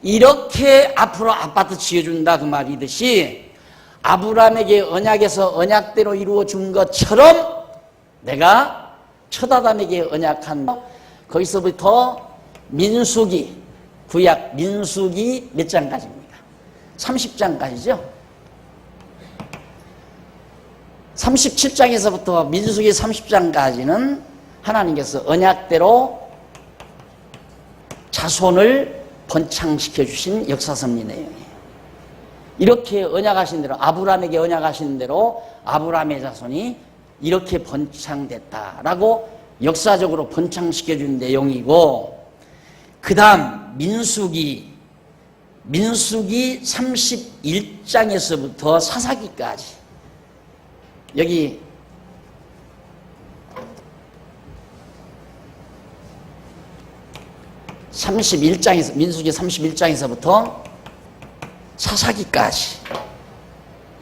이렇게 앞으로 아파트 지어준다 그 말이듯이 아브라함에게 언약에서 언약대로 이루어준 것처럼 내가 첫 아담에게 언약한 거기서부터 민수기, 구약 민수기 몇 장까지입니까? 30장까지죠. 37장에서부터 민수기 30장까지는 하나님께서 언약대로 자손을 번창시켜 주신 역사섭리 내용이에요. 이렇게 언약하신 대로, 아브라함에게 언약하신 대로 아브라함의 자손이 이렇게 번창됐다라고 역사적으로 번창시켜 준 내용이고, 그 다음 민수기 31장에서부터 사사기까지, 여기 민수기 31장에서부터 사사기까지,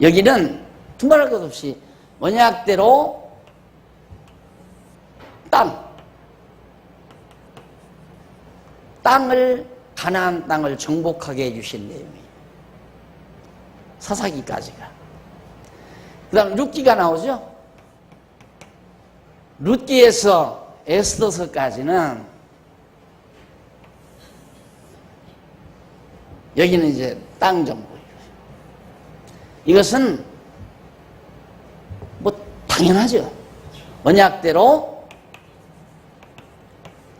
여기는 두말할 것 없이 언약대로 땅을, 가나안 땅을 정복하게 해주신 내용이에요. 사사기까지가. 그 다음 룻기가 나오죠. 룻기에서 에스더서까지는, 여기는 이제 땅 정보예요. 이것은 뭐 당연하죠. 언약대로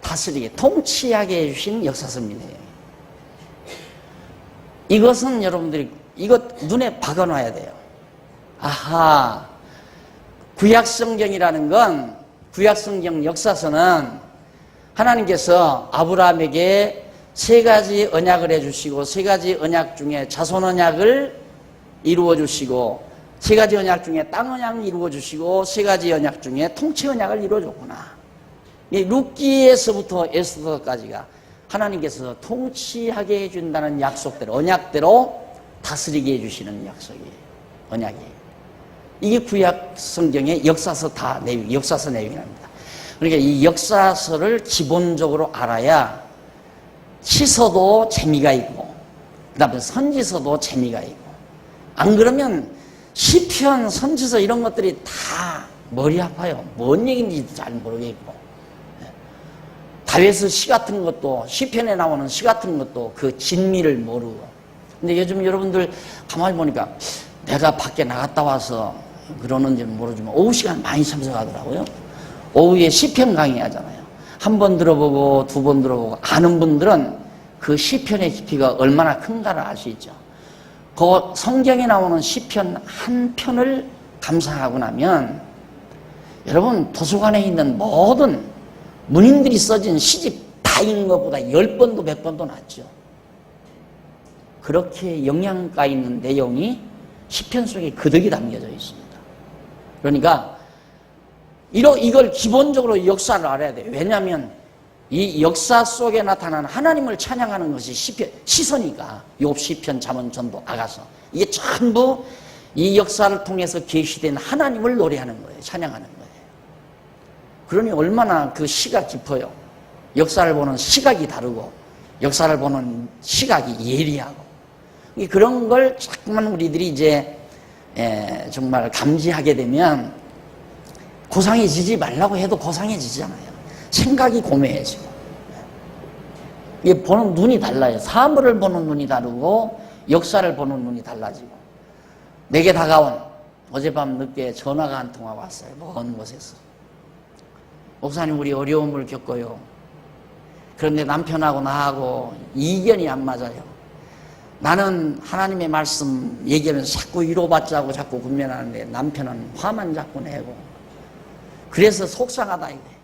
다스리게, 통치하게 해주신 역사섭리네요. 이것은 여러분들이 이것 눈에 박아놔야 돼요. 아하, 구약성경이라는 건, 구약성경 역사서는 하나님께서 아브라함에게 세 가지 언약을 해주시고, 세 가지 언약 중에 자손 언약을 이루어주시고, 세 가지 언약 중에 땅 언약을 이루어주시고, 세 가지 언약 중에 통치 언약을 이루어줬구나. 이 룻기에서부터 에스더까지가 하나님께서 통치하게 해준다는 약속대로, 언약대로 다스리게 해주시는 약속이에요. 언약이에요. 이게 구약 성경의 역사서 역사서 내용이랍니다. 그러니까 이 역사서를 기본적으로 알아야 시서도 재미가 있고, 그 다음에 선지서도 재미가 있고, 안 그러면 시편, 선지서 이런 것들이 다 머리 아파요. 뭔 얘기인지도 잘 모르겠고, 다윗의 시 같은 것도, 시편에 나오는 시 같은 것도 그 진미를 모르고. 근데 요즘 여러분들 가만히 보니까 내가 밖에 나갔다 와서 그러는지는 모르지만 오후 시간 많이 참석하더라고요. 오후에 시편 강의하잖아요. 한 번 들어보고 두 번 들어보고 아는 분들은 그 시편의 깊이가 얼마나 큰가를 알 수 있죠. 그 성경에 나오는 시편 한 편을 감상하고 나면 여러분 도서관에 있는 모든 문인들이 써진 시집 다 읽는 것보다 10번도 100번도 낫죠. 그렇게 영양가 있는 내용이 시편 속에 그득이 담겨져 있습니다. 그러니까 이걸 기본적으로 역사를 알아야 돼요. 왜냐하면 이 역사 속에 나타나는 하나님을 찬양하는 것이 시서니까. 욥, 시편, 잠언, 전도, 아가서, 이게 전부 이 역사를 통해서 계시된 하나님을 노래하는 거예요. 찬양하는 거예요. 그러니 얼마나 그 시가 깊어요. 역사를 보는 시각이 다르고, 역사를 보는 시각이 예리하고, 그런 걸 자꾸만 우리들이 이제 정말 감지하게 되면 고상해지지 말라고 해도 고상해지잖아요. 생각이 고매해지고. 이게 보는 눈이 달라요. 사물을 보는 눈이 다르고 역사를 보는 눈이 달라지고. 내게 다가온 어젯밤 늦게 전화가 한 통화 왔어요. 먼 곳에서. 목사님, 우리 어려움을 겪어요. 그런데 남편하고 나하고 이견이 안 맞아요. 나는 하나님의 말씀 얘기하면서 자꾸 위로받자고 자꾸 군면하는데 남편은 화만 자꾸 내고. 그래서 속상하다 이거예요.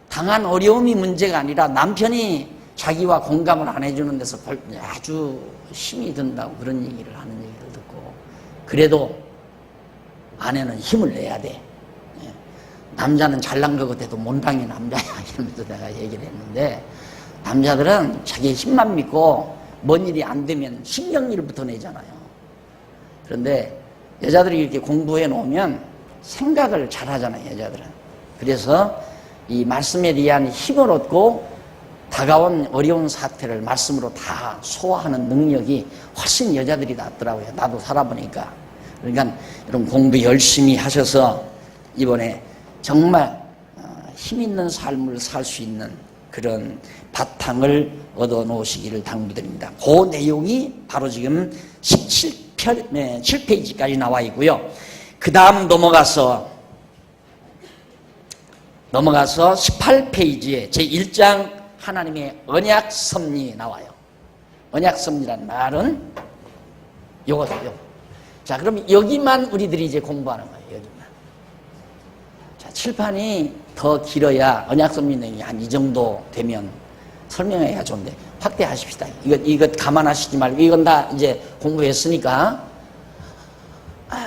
당한 어려움이 문제가 아니라 남편이 자기와 공감을 안 해주는 데서 아주 힘이 든다고 그런 얘기를 하는 얘기를 듣고, 그래도 아내는 힘을 내야 돼. 남자는 잘난 것 같아도 못난이 남자야 이러면서 내가 얘기를 했는데, 남자들은 자기 힘만 믿고 뭔 일이 안 되면 신경일부터 내잖아요. 그런데 여자들이 이렇게 공부해 놓으면 생각을 잘 하잖아요, 여자들은. 그래서 이 말씀에 대한 힘을 얻고 다가온 어려운 사태를 말씀으로 다 소화하는 능력이 훨씬 여자들이 낫더라고요. 나도 살아보니까. 그러니까 여러분 공부 열심히 하셔서 이번에 정말 힘 있는 삶을 살 수 있는 그런 바탕을 얻어 놓으시기를 당부드립니다. 그 내용이 바로 지금 17페이지까지 나와 있고요. 그 다음 넘어가서 18페이지에 제1장 하나님의 언약 섭리 나와요. 언약 섭리란 말은 요거예요. 자, 그럼 여기만 우리들이 이제 공부하는 거예요. 여기만. 자, 칠판이 더 길어야 언약 섭리 내용이 한 이 정도 되면 설명해야 좋은데 확대하십시다. 이것 감안하시지 말고 이건 다 이제 공부했으니까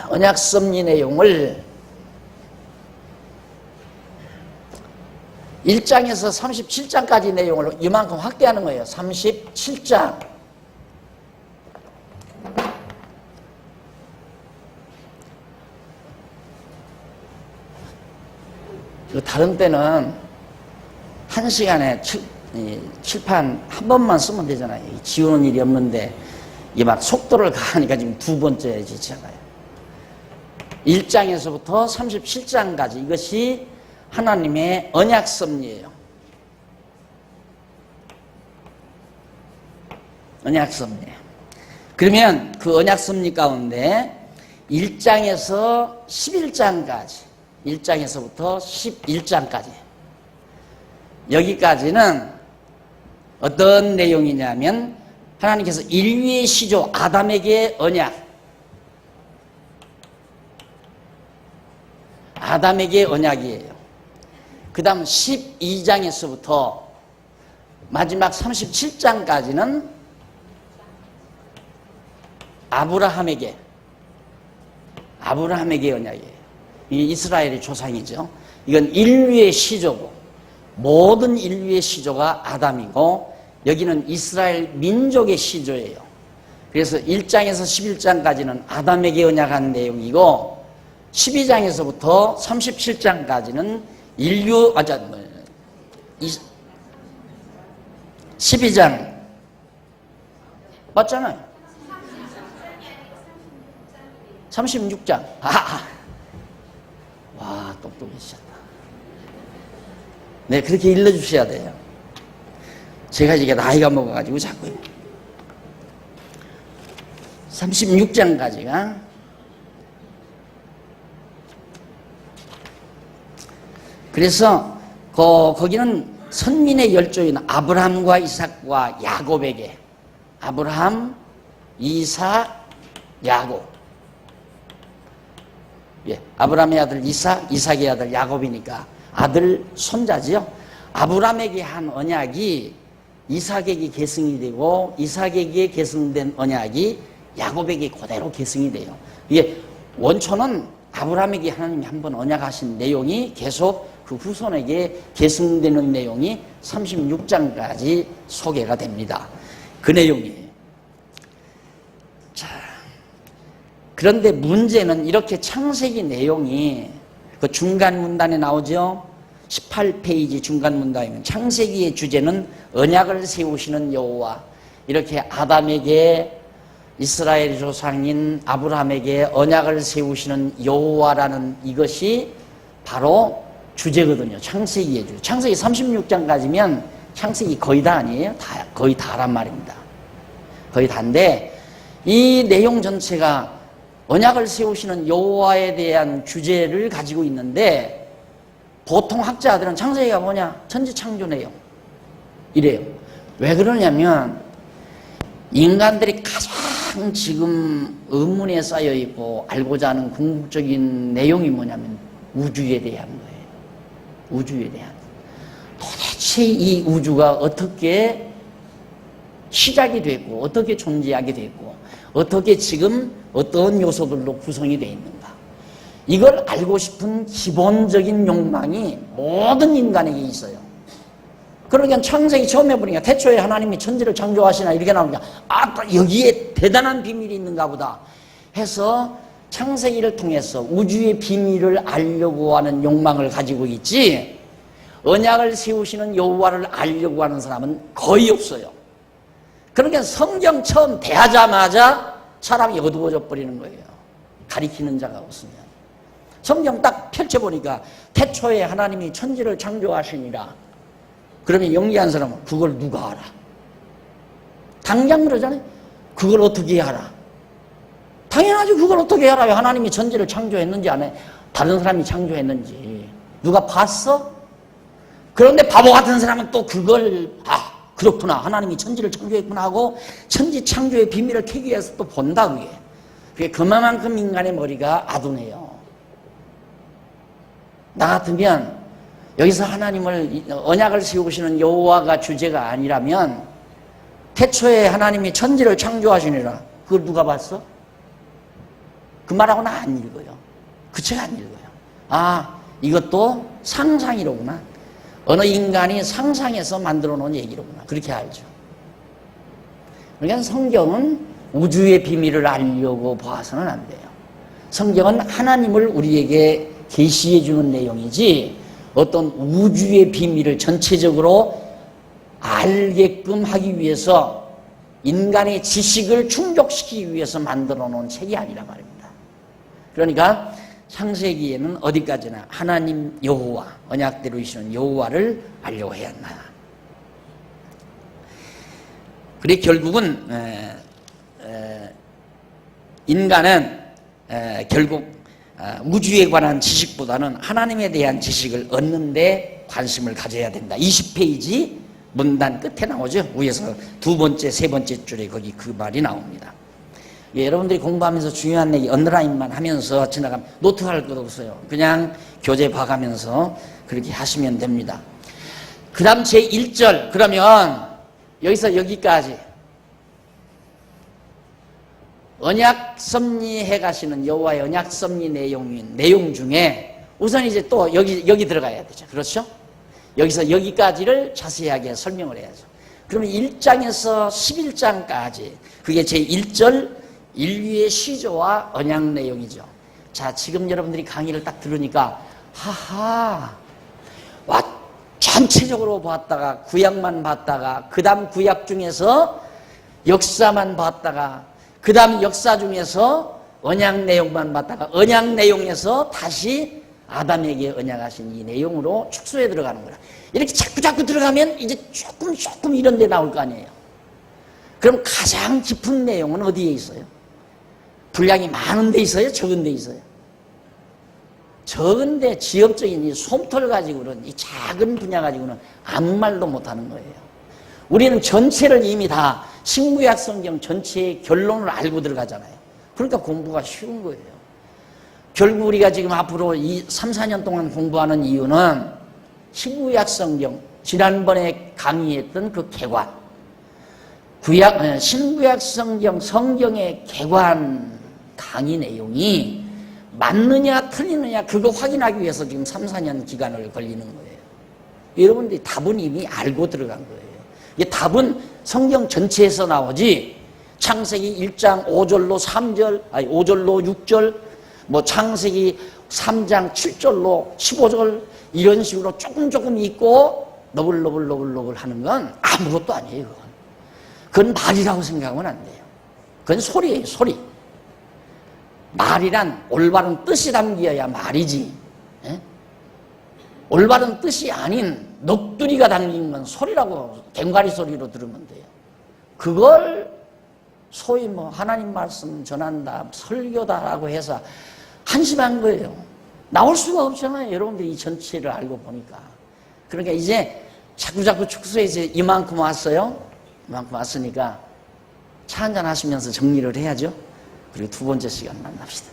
언약 섭리 내용을 1장에서 37장까지 내용을 이만큼 확대하는 거예요. 37장. 다른 때는 1시간에 칠판 한 번만 쓰면 되잖아요. 지우는 일이 없는데 이게 막 속도를 가하니까 지금 두 번째 지잖아요. 1장에서부터 37장까지 이것이 하나님의 언약 섭리예요. 언약 섭리. 그러면 그 언약 섭리 가운데 1장에서 11장까지 1장에서부터 11장까지 여기까지는 어떤 내용이냐면 하나님께서 인류의 시조 아담에게 언약, 아담에게 언약이에요. 그 다음 12장에서부터 마지막 37장까지는 아브라함에게 언약이에요. 이 이스라엘의 조상이죠. 이건 인류의 시조고 모든 인류의 시조가 아담이고 여기는 이스라엘 민족의 시조예요. 그래서 1장에서 11장까지는 아담에게 언약한 내용이고 12장에서부터 37장까지는 12장 맞잖아요. 36장. 와, 똑똑해지셨다. 네, 그렇게 일러주셔야 돼요. 제가 이게 나이가 먹어가지고 자꾸 36장까지가 그래서 거기는 선민의 열조인 아브라함과 이삭과 야곱에게 아브라함, 이삭, 야곱 아브라함의 아들 이삭, 이삭의 아들 야곱이니까 아들 손자지요. 아브라함에게 한 언약이 이삭에게 계승이 되고 이삭에게 계승된 언약이 야곱에게 그대로 계승이 돼요. 이게 원초는 아브라함에게 하나님이 한번 언약하신 내용이 계속 그 후손에게 계승되는 내용이 36장까지 소개가 됩니다. 그 내용이에요. 자, 그런데 문제는 이렇게 창세기 내용이 그 중간 문단에 나오죠. 18페이지 중간 문단이면 창세기의 주제는 언약을 세우시는 여호와, 이렇게 아담에게 이스라엘 조상인 아브라함에게 언약을 세우시는 여호와라는 이것이 바로 주제거든요. 창세기의 주제. 창세기 36장까지면 창세기 거의 다 아니에요. 거의 다란 말입니다. 거의 다인데 이 내용 전체가 언약을 세우시는 여호와에 대한 주제를 가지고 있는데 보통 학자들은 창세기가 뭐냐? 천지창조 내용 이래요. 왜 그러냐면 인간들이 가장 지금 의문에 쌓여있고 알고자 하는 궁극적인 내용이 뭐냐면 우주에 대한 거예요. 우주에 대한. 도대체 이 우주가 어떻게 시작이 됐고 어떻게 존재하게 됐고 어떻게 지금 어떤 요소들로 구성이 되어 있는가. 이걸 알고 싶은 기본적인 욕망이 모든 인간에게 있어요. 그러니까 창세기 처음에 보니까 태초에 하나님이 천지를 창조하시나 이렇게 나오니까 여기에 대단한 비밀이 있는가 보다 해서 창세기를 통해서 우주의 비밀을 알려고 하는 욕망을 가지고 있지 언약을 세우시는 여호와를 알려고 하는 사람은 거의 없어요. 그러니까 성경 처음 대하자마자 사람이 어두워져 버리는 거예요. 가리키는 자가 없으면. 성경 딱 펼쳐보니까 태초에 하나님이 천지를 창조하시니라. 그러면 영리한 사람은 그걸 누가 알아? 당장 그러잖아요. 그걸 어떻게 알아? 당연하지. 그걸 어떻게 알아요? 하나님이 천지를 창조했는지 안 해? 다른 사람이 창조했는지 누가 봤어? 그런데 바보 같은 사람은 또 그걸 그렇구나, 하나님이 천지를 창조했구나 하고 천지 창조의 비밀을 캐기 위해서 또 본다. 그게 그만큼 인간의 머리가 아둔해요. 나 같으면 여기서 하나님을 언약을 세우시는 여호와가 주제가 아니라면 태초에 하나님이 천지를 창조하시니라, 그걸 누가 봤어? 그 말하고는 안 읽어요. 그 책 안 읽어요. 이것도 상상이로구나, 어느 인간이 상상해서 만들어 놓은 얘기로구나, 그렇게 알죠. 그러니까 성경은 우주의 비밀을 알려고 봐서는 안 돼요. 성경은 하나님을 우리에게 계시해 주는 내용이지 어떤 우주의 비밀을 전체적으로 알게끔 하기 위해서 인간의 지식을 충족시키기 위해서 만들어 놓은 책이 아니란 말입니다. 그러니까 창세기에는 어디까지나 하나님 여호와, 언약대로 이시는 여호와를 알려고 해야 한다. 그래 결국은 인간은 결국 우주에 관한 지식보다는 하나님에 대한 지식을 얻는 데 관심을 가져야 된다. 20페이지 문단 끝에 나오죠. 위에서 두 번째, 세 번째 줄에 거기 그 말이 나옵니다. 여러분들이 공부하면서 중요한 얘기 언더라인만 하면서 지나가면 노트할 것 없어요. 그냥 교재 봐가면서 그렇게 하시면 됩니다. 그 다음 제1절, 그러면 여기서 여기까지 언약 섭리해 가시는 여호와의 언약 섭리 내용 중에 우선 이제 또 여기 들어가야 되죠. 그렇죠? 여기서 여기까지를 자세하게 설명을 해야죠. 그러면 1장에서 11장까지 그게 제1절 인류의 시조와 언약 내용이죠. 자, 지금 여러분들이 강의를 딱 들으니까 전체적으로 봤다가 구약만 봤다가 그 다음 구약 중에서 역사만 봤다가 그 다음 역사 중에서 언약 내용만 봤다가 언약 내용에서 다시 아담에게 언약하신 이 내용으로 축소해 들어가는 거야. 이렇게 자꾸 들어가면 이제 조금 이런 데 나올 거 아니에요. 그럼 가장 깊은 내용은 어디에 있어요? 분량이 많은 데 있어요? 적은 데 있어요? 적은데 지역적인 이 솜털 가지고는, 이 작은 분야 가지고는 아무 말도 못하는 거예요. 우리는 전체를 이미 다 신구약 성경 전체의 결론을 알고 들어가잖아요. 그러니까 공부가 쉬운 거예요. 결국 우리가 지금 앞으로 3, 4년 동안 공부하는 이유는 신구약 성경, 지난번에 강의했던 그 개관, 신구약 성경의 개관 강의 내용이 맞느냐 틀리느냐 그거 확인하기 위해서 지금 3, 4년 기간을 걸리는 거예요. 여러분들이 답은 이미 알고 들어간 거예요. 이 답은 성경 전체에서 나오지 창세기 1장 5절로 6절, 창세기 3장 7절로 15절 이런 식으로 조금 있고 너블 하는 건 아무것도 아니에요. 그건 말이라고 생각하면 안 돼요. 그건 소리예요, 소리. 말이란 올바른 뜻이 담겨야 말이지. 예? 올바른 뜻이 아닌 넋두리가 담긴 건 소리라고, 괭과리 소리로 들으면 돼요. 그걸 소위 하나님 말씀 전한다, 설교다라고 해서 한심한 거예요. 나올 수가 없잖아요. 여러분들이 이 전체를 알고 보니까. 그러니까 이제 자꾸 축소해서 이만큼 왔어요. 이만큼 왔으니까 차 한잔 하시면서 정리를 해야죠. 그리고 두 번째 시간 만납시다.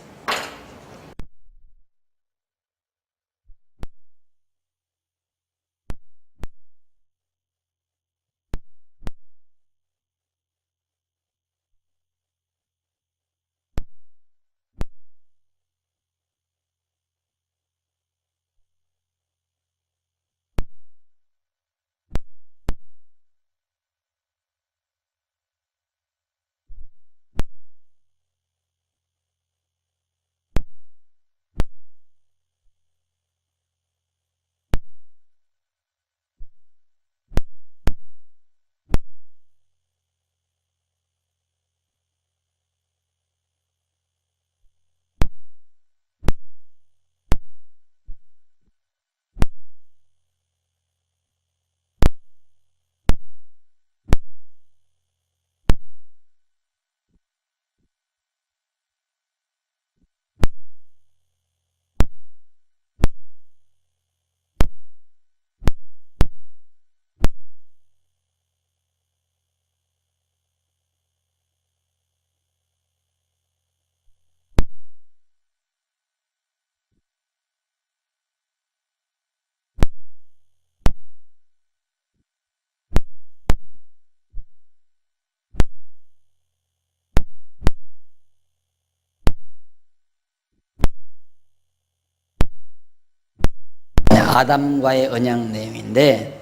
아담과의 언약 내용인데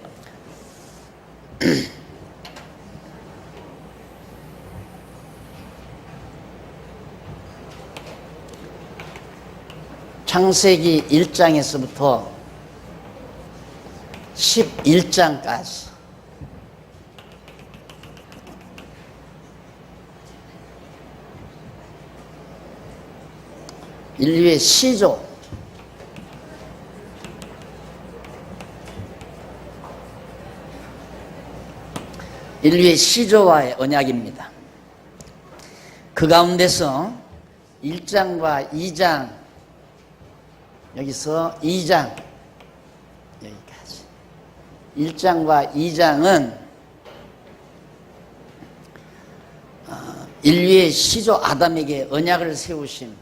창세기 1장에서부터 11장까지 인류의 시조, 인류의 시조와의 언약입니다. 그 가운데서 1장과 2장, 여기서 2장, 여기까지. 1장과 2장은 인류의 시조 아담에게 언약을 세우심,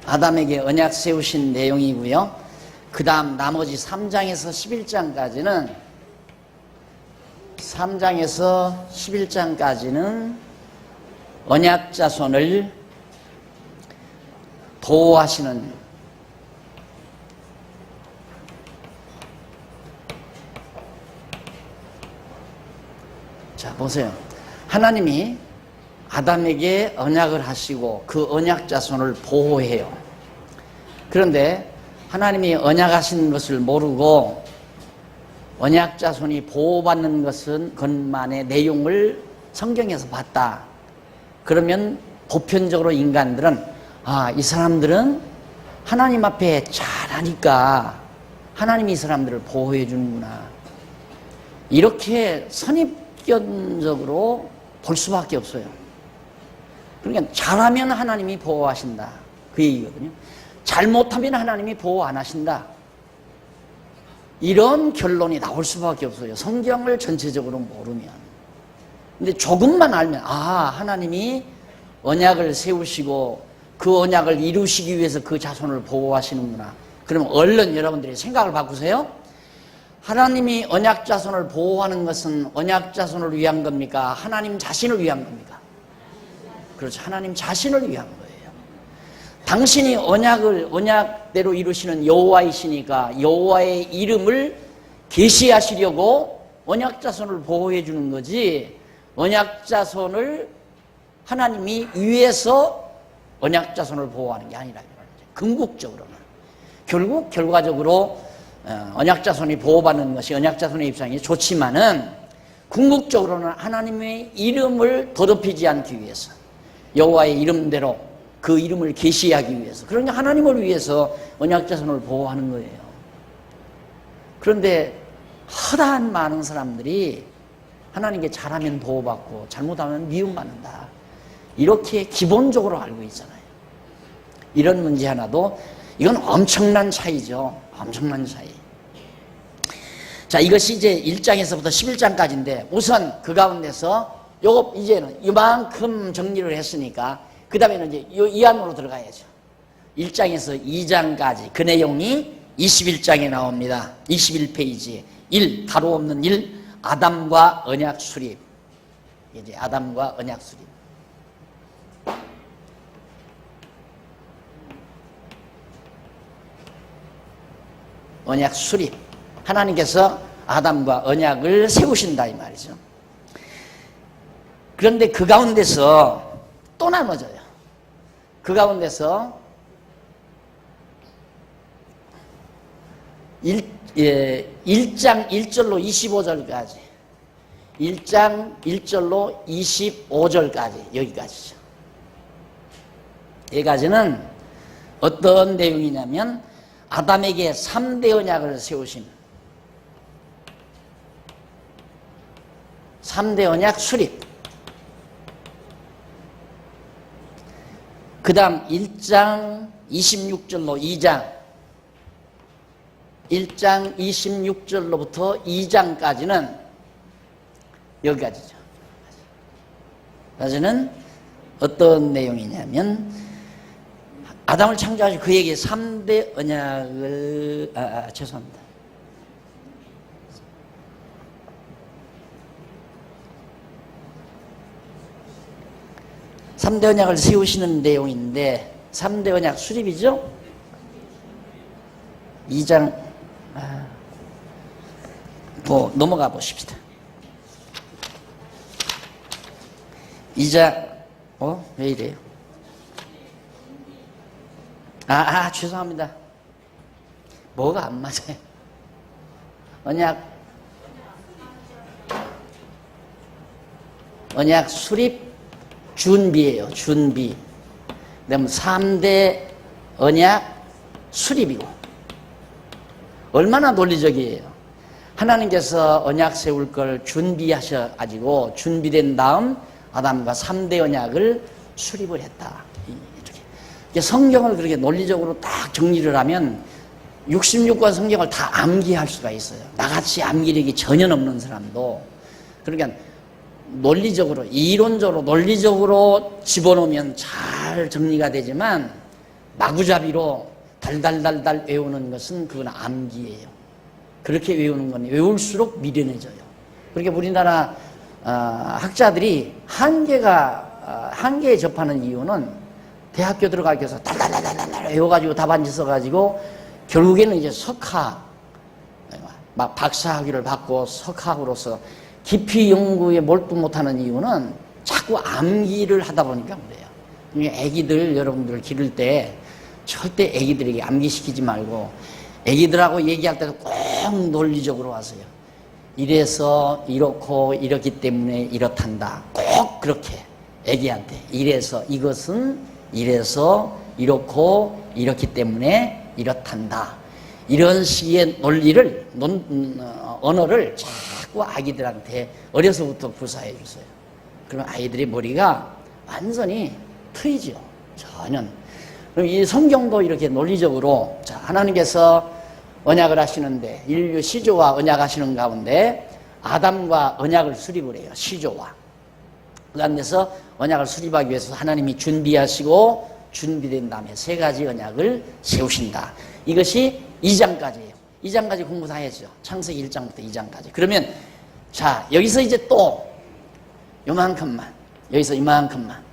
아담에게 언약 세우신 내용이고요. 그 다음 나머지 3장에서 11장까지는 언약 자손을 보호하시는, 자 보세요. 하나님이 아담에게 언약을 하시고 그 언약 자손을 보호해요. 그런데 하나님이 언약하신 것을 모르고 언약 자손이 보호받는 것만의 내용을 성경에서 봤다. 그러면 보편적으로 인간들은 이 사람들은 하나님 앞에 잘하니까 하나님이 이 사람들을 보호해 주는구나. 이렇게 선입견적으로 볼 수밖에 없어요. 그러니까 잘하면 하나님이 보호하신다. 그 얘기거든요. 잘못하면 하나님이 보호 안 하신다. 이런 결론이 나올 수밖에 없어요. 성경을 전체적으로 모르면. 근데 조금만 알면 하나님이 언약을 세우시고 그 언약을 이루시기 위해서 그 자손을 보호하시는구나. 그러면 얼른 여러분들이 생각을 바꾸세요. 하나님이 언약 자손을 보호하는 것은 언약 자손을 위한 겁니까? 하나님 자신을 위한 겁니까? 그렇죠. 하나님 자신을 위한 거예요. 당신이 언약대로 이루시는 여호와이시니까 여호와의 이름을 계시하시려고 언약 자손을 보호해 주는 거지, 언약 자손을 하나님이 위해서 언약 자손을 보호하는 게 아니라, 궁극적으로는 결국 결과적으로 언약 자손이 보호받는 것이 언약 자손의 입장이 좋지만은 궁극적으로는 하나님의 이름을 더럽히지 않기 위해서, 여호와의 이름대로 그 이름을 계시하기 위해서, 그러니까 하나님을 위해서 언약 자손을 보호하는 거예요. 그런데 허다한 많은 사람들이 하나님께 잘하면 보호받고 잘못하면 미움받는다, 이렇게 기본적으로 알고 있잖아요. 이런 문제 하나도, 이건 엄청난 차이죠. 엄청난 차이. 자, 이것이 이제 1장에서부터 11장까지인데 우선 그 가운데서 요거 이제는 이만큼 정리를 했으니까 그 다음에는 이제 이 안으로 들어가야죠. 1장에서 2장까지 그 내용이 21장에 나옵니다. 21페이지에 1, 가로 없는 1, 아담과 언약 수립. 이제 아담과 언약 수립. 언약 수립. 하나님께서 아담과 언약을 세우신다 이 말이죠. 그런데 그 가운데서 또 나눠져요. 그 가운데서 1장 1절로 25절까지, 1장 1절로 25절까지, 여기까지죠. 여기까지는 어떤 내용이냐면 아담에게 3대 언약을 세우신 3대 언약 수립. 그 다음 1장 26절로 2장, 1장 26절로부터 2장까지는 여기까지죠. 여기까지는 어떤 내용이냐면 아담을 창조하시고 그에게 3대 언약을 죄송합니다. 3대 언약을 세우시는 내용인데 3대 언약 수립이죠? 2장 넘어가 보십시다. 2장 왜 이래요? 죄송합니다. 뭐가 안 맞아요? 언약 수립 준비예요. 준비. 그다음 3대 언약 수립이고. 얼마나 논리적이에요. 하나님께서 언약 세울 걸 준비하셔가지고 준비된 다음 아담과 3대 언약을 수립을 했다. 이렇게. 성경을 그렇게 논리적으로 딱 정리를 하면 66권 성경을 다 암기할 수가 있어요. 나같이 암기력이 전혀 없는 사람도. 그러니까 논리적으로, 이론적으로, 논리적으로 집어넣으면 잘 정리가 되지만 마구잡이로 달달달달 외우는 것은 그건 암기예요. 그렇게 외우는 건 외울수록 미련해져요. 그러니까 우리나라 학자들이 한계에 접하는 이유는 대학교 들어가기 위해서 달달달달 외워가지고 답안지 써가지고 결국에는 이제 박사학위를 받고 석학으로서 깊이 연구에 몰두 못하는 이유는 자꾸 암기를 하다 보니까 그래요. 그러니까 애기들 여러분들 기를 때 절대 애기들에게 암기시키지 말고 애기들하고 얘기할 때도 꼭 논리적으로 하세요. 이래서 이렇고 이렇기 때문에 이렇단다. 꼭 그렇게 애기한테 이래서 이것은 이래서 이렇고 이렇기 때문에 이렇단다. 이런 식의 논리를 언어를 자꾸 아기들한테 어려서부터 구사해 주세요. 그러면 아이들의 머리가 완전히 트이죠. 전혀. 그럼 이 성경도 이렇게 논리적으로 하나님께서 언약을 하시는데 인류 시조와 언약하시는 가운데 아담과 언약을 수립을 해요. 시조와. 그 안에서 언약을 수립하기 위해서 하나님이 준비하시고 준비된 다음에 3가지 언약을 세우신다. 이것이 2장까지예요. 2장까지 공부 다 했죠. 창세기 1장부터 2장까지. 그러면 여기서 이제 또 요만큼만, 여기서 이만큼만.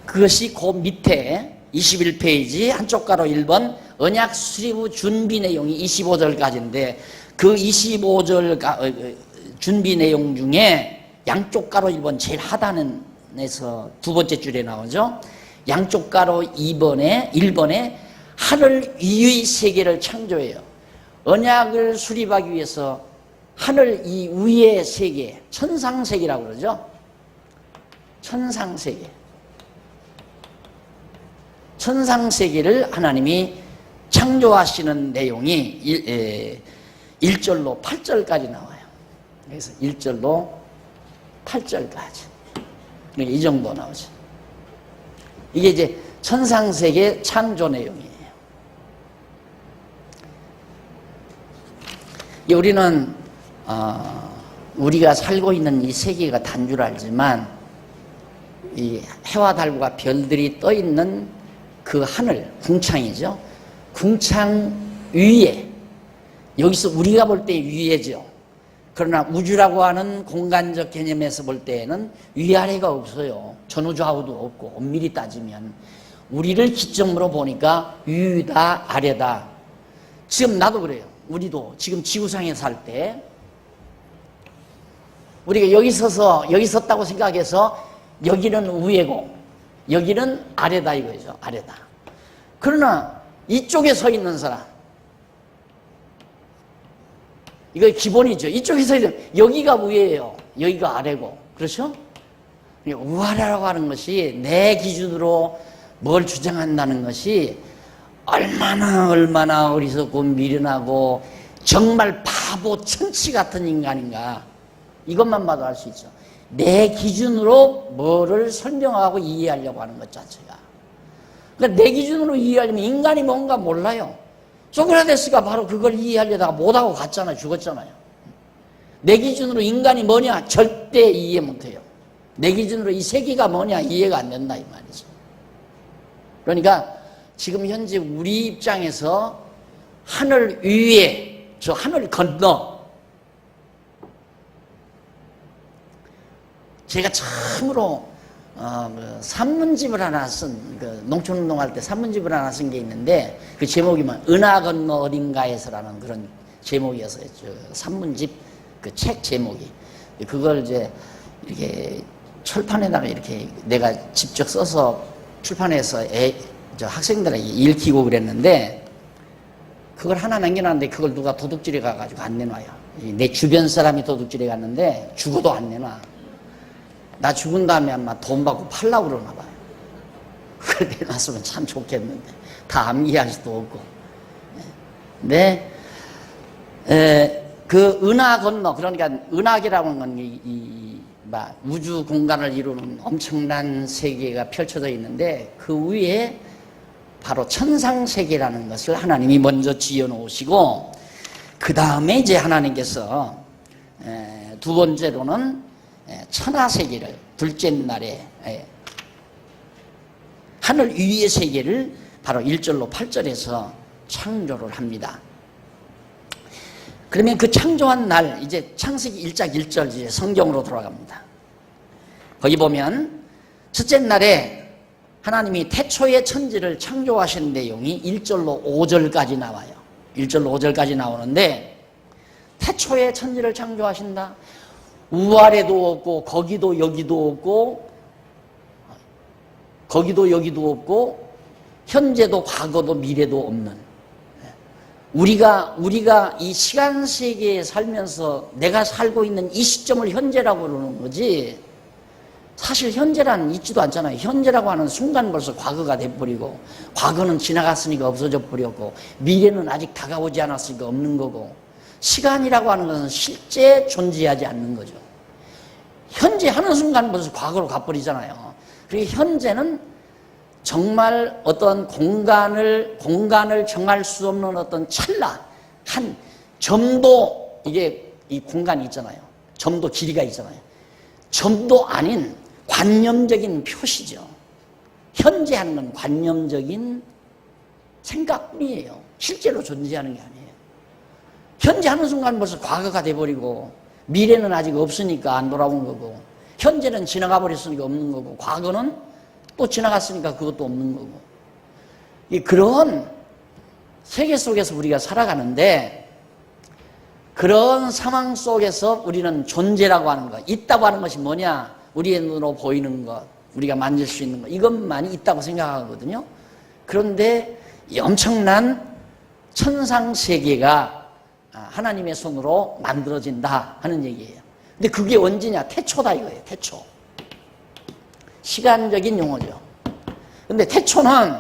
그것이 그 밑에 21페이지 한쪽 가로 1번 언약 수립 후 준비 내용이 25절까지인데 그 25절 준비 내용 중에 양쪽 가로 1번 제일 하단에서 두 번째 줄에 나오죠. 양쪽 가로 1번에 하늘 위의 세계를 창조해요. 언약을 수립하기 위해서 하늘 이 위의 세계, 천상세계라고 그러죠. 천상세계. 천상세계를 하나님이 창조하시는 내용이 1절로 8절까지 나와요. 그래서 1절로 8절까지. 이 정도 나오죠. 이게 이제 천상세계 창조 내용이에요. 우리는 우리가 살고 있는 이 세계가 단 줄 알지만 이 해와 달과 별들이 떠 있는 그 하늘, 궁창이죠. 궁창 위에, 여기서 우리가 볼 때 위에죠. 그러나 우주라고 하는 공간적 개념에서 볼 때에는 위아래가 없어요. 전후좌우도 없고 엄밀히 따지면 우리를 기점으로 보니까 위다 아래다. 지금 나도 그래요. 우리도 지금 지구상에 살 때 우리가 여기 섰다고 생각해서 여기는 위에고 여기는 아래다 이거죠. 아래다. 그러나 이쪽에 서 있는 사람, 이거 기본이죠. 이쪽에 서 있는 여기가 위에요. 여기가 아래고. 그렇죠? 우아래라고 하는 것이 내 기준으로 뭘 주장한다는 것이 얼마나 어리석고 미련하고 정말 바보 천치 같은 인간인가. 이것만 봐도 알 수 있죠. 내 기준으로 뭐를 설명하고 이해하려고 하는 것 자체가. 그러니까 내 기준으로 이해하려면 인간이 뭔가 몰라요. 소크라테스가 바로 그걸 이해하려다가 못하고 갔잖아요. 죽었잖아요. 내 기준으로 인간이 뭐냐? 절대 이해 못해요. 내 기준으로 이 세계가 뭐냐? 이해가 안 된다 이 말이죠. 그러니까 지금 현재 우리 입장에서 하늘 위에, 저 하늘 건너 제가 처음으로 산문집을 하나 농촌운동할 때 산문집을 하나 쓴 게 있는데 그 제목이 은하 건너 어딘가에서라는 그런 제목이었어요. 산문집 그 책 제목이. 그걸 이제 이렇게 철판에다가 이렇게 내가 직접 써서 출판해서 학생들에게 읽히고 그랬는데 그걸 하나 남겨놨는데 그걸 누가 도둑질해 가가지고 안 내놔요. 내 주변 사람이 도둑질해 갔는데 죽어도 안 내놔. 나 죽은 다음에 아마 돈 받고 팔라고 그러나 봐요. 그걸 내놨으면 참 좋겠는데 다 암기할 수도 없고. 근데 그 은하 건너, 그러니까 은하계라고 하는 건 우주 공간을 이루는 엄청난 세계가 펼쳐져 있는데 그 위에 바로 천상세계라는 것을 하나님이 먼저 지어놓으시고 그 다음에 이제 하나님께서 두 번째로는 천하세계를 둘째 날에 하늘 위의 세계를 바로 1절로 8절에서 창조를 합니다. 그러면 그 창조한 날, 이제 창세기 1장 1절 이제 성경으로 돌아갑니다. 거기 보면 첫째 날에 하나님이 태초의 천지를 창조하신 내용이 1절로 5절까지 나와요. 1절로 5절까지 나오는데 태초의 천지를 창조하신다. 우아래도 없고 거기도 여기도 없고 거기도 여기도 없고 현재도 과거도 미래도 없는 우리가 이 시간 세계에 살면서 내가 살고 있는 이 시점을 현재라고 그러는 거지 사실 현재란 있지도 않잖아요. 현재라고 하는 순간 벌써 과거가 돼버리고 과거는 지나갔으니까 없어져 버렸고 미래는 아직 다가오지 않았으니까 없는 거고 시간이라고 하는 것은 실제 존재하지 않는 거죠. 현재 하는 순간 벌써 과거로 가버리잖아요. 그리고 현재는 정말 어떤 공간을 정할 수 없는 어떤 찰나 한 점도 이게 이 공간이 있잖아요. 점도 길이가 있잖아요. 점도 아닌 관념적인 표시죠. 현재 하는 건 관념적인 생각뿐이에요. 실제로 존재하는 게 아니에요. 현재 하는 순간 벌써 과거가 돼버리고 미래는 아직 없으니까 안 돌아온 거고 현재는 지나가 버렸으니까 없는 거고 과거는 또 지나갔으니까 그것도 없는 거고 그런 세계 속에서 우리가 살아가는데 그런 상황 속에서 우리는 존재라고 하는 것, 있다고 하는 것이 뭐냐? 우리의 눈으로 보이는 것, 우리가 만질 수 있는 것, 이것만이 있다고 생각하거든요. 그런데 이 엄청난 천상세계가 하나님의 손으로 만들어진다 하는 얘기예요. 근데 그게 언제냐? 태초다 이거예요. 태초. 시간적인 용어죠. 근데 태초는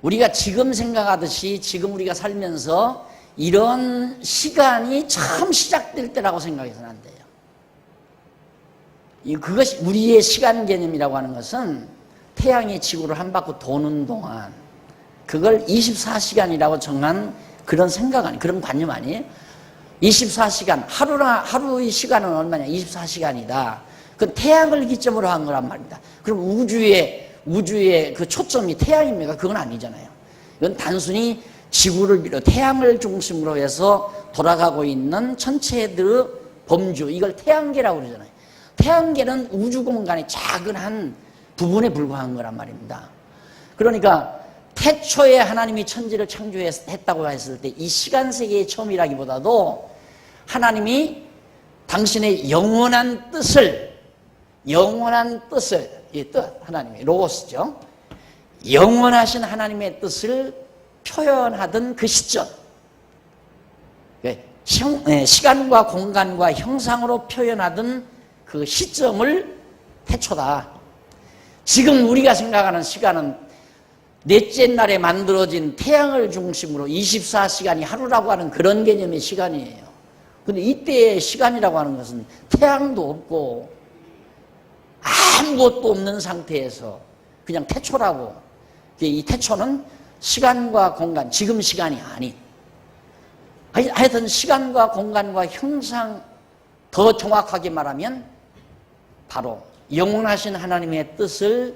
우리가 지금 생각하듯이 지금 우리가 살면서 이런 시간이 처음 시작될 때라고 생각해서는 안 돼요. 그것이 우리의 시간 개념이라고 하는 것은 태양이 지구를 한 바퀴 도는 동안 그걸 24시간이라고 정한 그런 생각 아니에요. 그런 관념 아니에요. 24시간, 하루의 시간은 얼마냐? 24시간이다. 그건 태양을 기점으로 한 거란 말입니다. 그럼 우주의 그 초점이 태양입니까? 그건 아니잖아요. 이건 단순히 지구를 태양을 중심으로 해서 돌아가고 있는 천체들의 범주, 이걸 태양계라고 그러잖아요. 태양계는 우주 공간의 작은 한 부분에 불과한 거란 말입니다. 그러니까 태초에 하나님이 천지를 창조했다고 했을 때 이 시간 세계의 처음이라기보다도 하나님이 당신의 영원한 뜻을 이 뜻, 하나님의 로고스죠. 영원하신 하나님의 뜻을 표현하던 그 시점, 시간과 공간과 형상으로 표현하던 그 시점을 태초다. 지금 우리가 생각하는 시간은 넷째 날에 만들어진 태양을 중심으로 24시간이 하루라고 하는 그런 개념의 시간이에요. 근데 이때의 시간이라고 하는 것은 태양도 없고 아무것도 없는 상태에서 그냥 태초라고. 이 태초는 시간과 공간, 지금 시간이 아닌, 하여튼 시간과 공간과 형상, 더 정확하게 말하면 바로 영원하신 하나님의 뜻을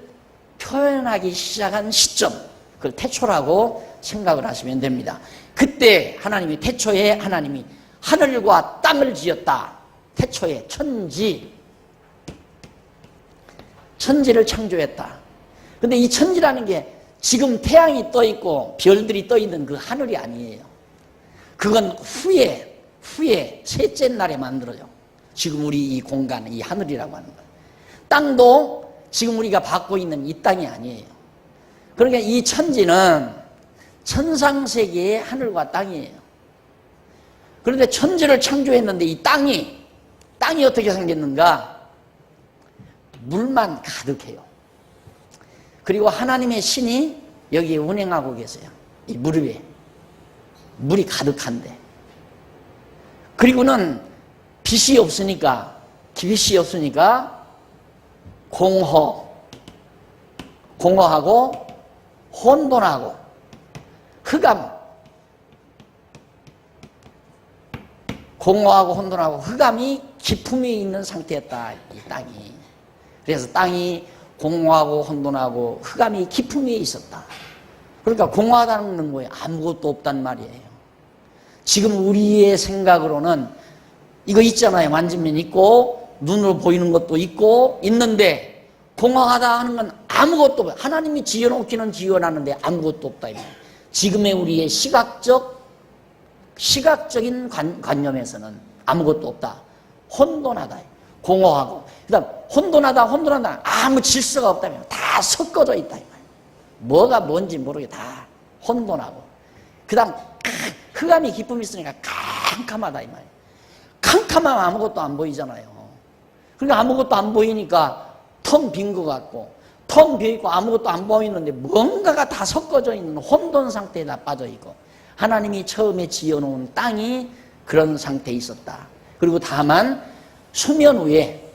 표현하기 시작한 시점, 그걸 태초라고 생각을 하시면 됩니다. 그때 하나님이 태초에 하나님이 하늘과 땅을 지었다. 태초에 천지, 천지를 창조했다. 근데 이 천지라는 게 지금 태양이 떠 있고 별들이 떠 있는 그 하늘이 아니에요. 그건 후에 셋째 날에 만들어요. 지금 우리 이 공간, 이 하늘이라고 하는 거예요. 땅도 지금 우리가 받고 있는 이 땅이 아니에요. 그러니까 이 천지는 천상세계의 하늘과 땅이에요. 그런데 천지를 창조했는데 이 땅이 어떻게 생겼는가? 물만 가득해요. 그리고 하나님의 신이 여기에 운행하고 계세요. 이 물 위에. 물이 가득한데. 그리고는 빛이 없으니까 공허하고 혼돈하고 흑암이 기품에 있는 상태였다. 이 땅이. 그래서 땅이 공허하고 혼돈하고 흑암이 기품에 있었다. 그러니까 공허하다는 거예요. 아무것도 없단 말이에요. 지금 우리의 생각으로는 이거 있잖아요. 만지면 있고 눈으로 보이는 것도 있는데 공허하다 하는 건 아무것도 없어요. 하나님이 지어놓기는 지어놨는데 아무것도 없다. 지금의 우리의 시각적인 관념에서는 아무것도 없다. 혼돈하다. 공허하고. 그 다음 혼돈하다. 아무 질서가 없다면 다 섞어져 있다. 뭐가 뭔지 모르게 다 혼돈하고. 그 다음 흑암이 기쁨이 있으니까 캄캄하다. 이 말이에요. 캄캄하면 아무것도 안 보이잖아요. 그러니까 아무것도 안 보이니까 텅 빈 것 같고, 텅 비어있고 아무것도 안 보이는데 뭔가가 다 섞어져 있는 혼돈 상태에 다 빠져 있고, 하나님이 처음에 지어놓은 땅이 그런 상태에 있었다. 그리고 다만 수면 위에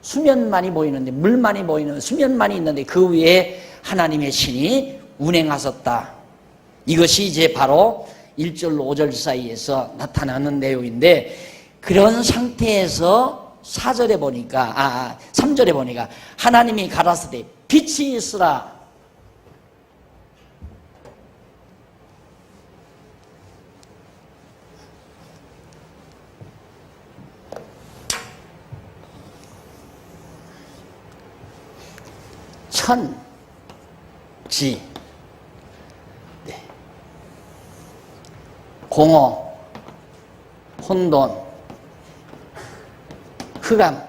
수면만이 보이는데, 물만이 보이는 수면만이 있는데 그 위에 하나님의 신이 운행하셨다. 이것이 이제 바로 1절 5절 사이에서 나타나는 내용인데, 그런 상태에서 4절에 보니까 3절에 보니까 하나님이 가라사대 빛이 있으라. 천지, 네. 공허, 혼돈, 흑암,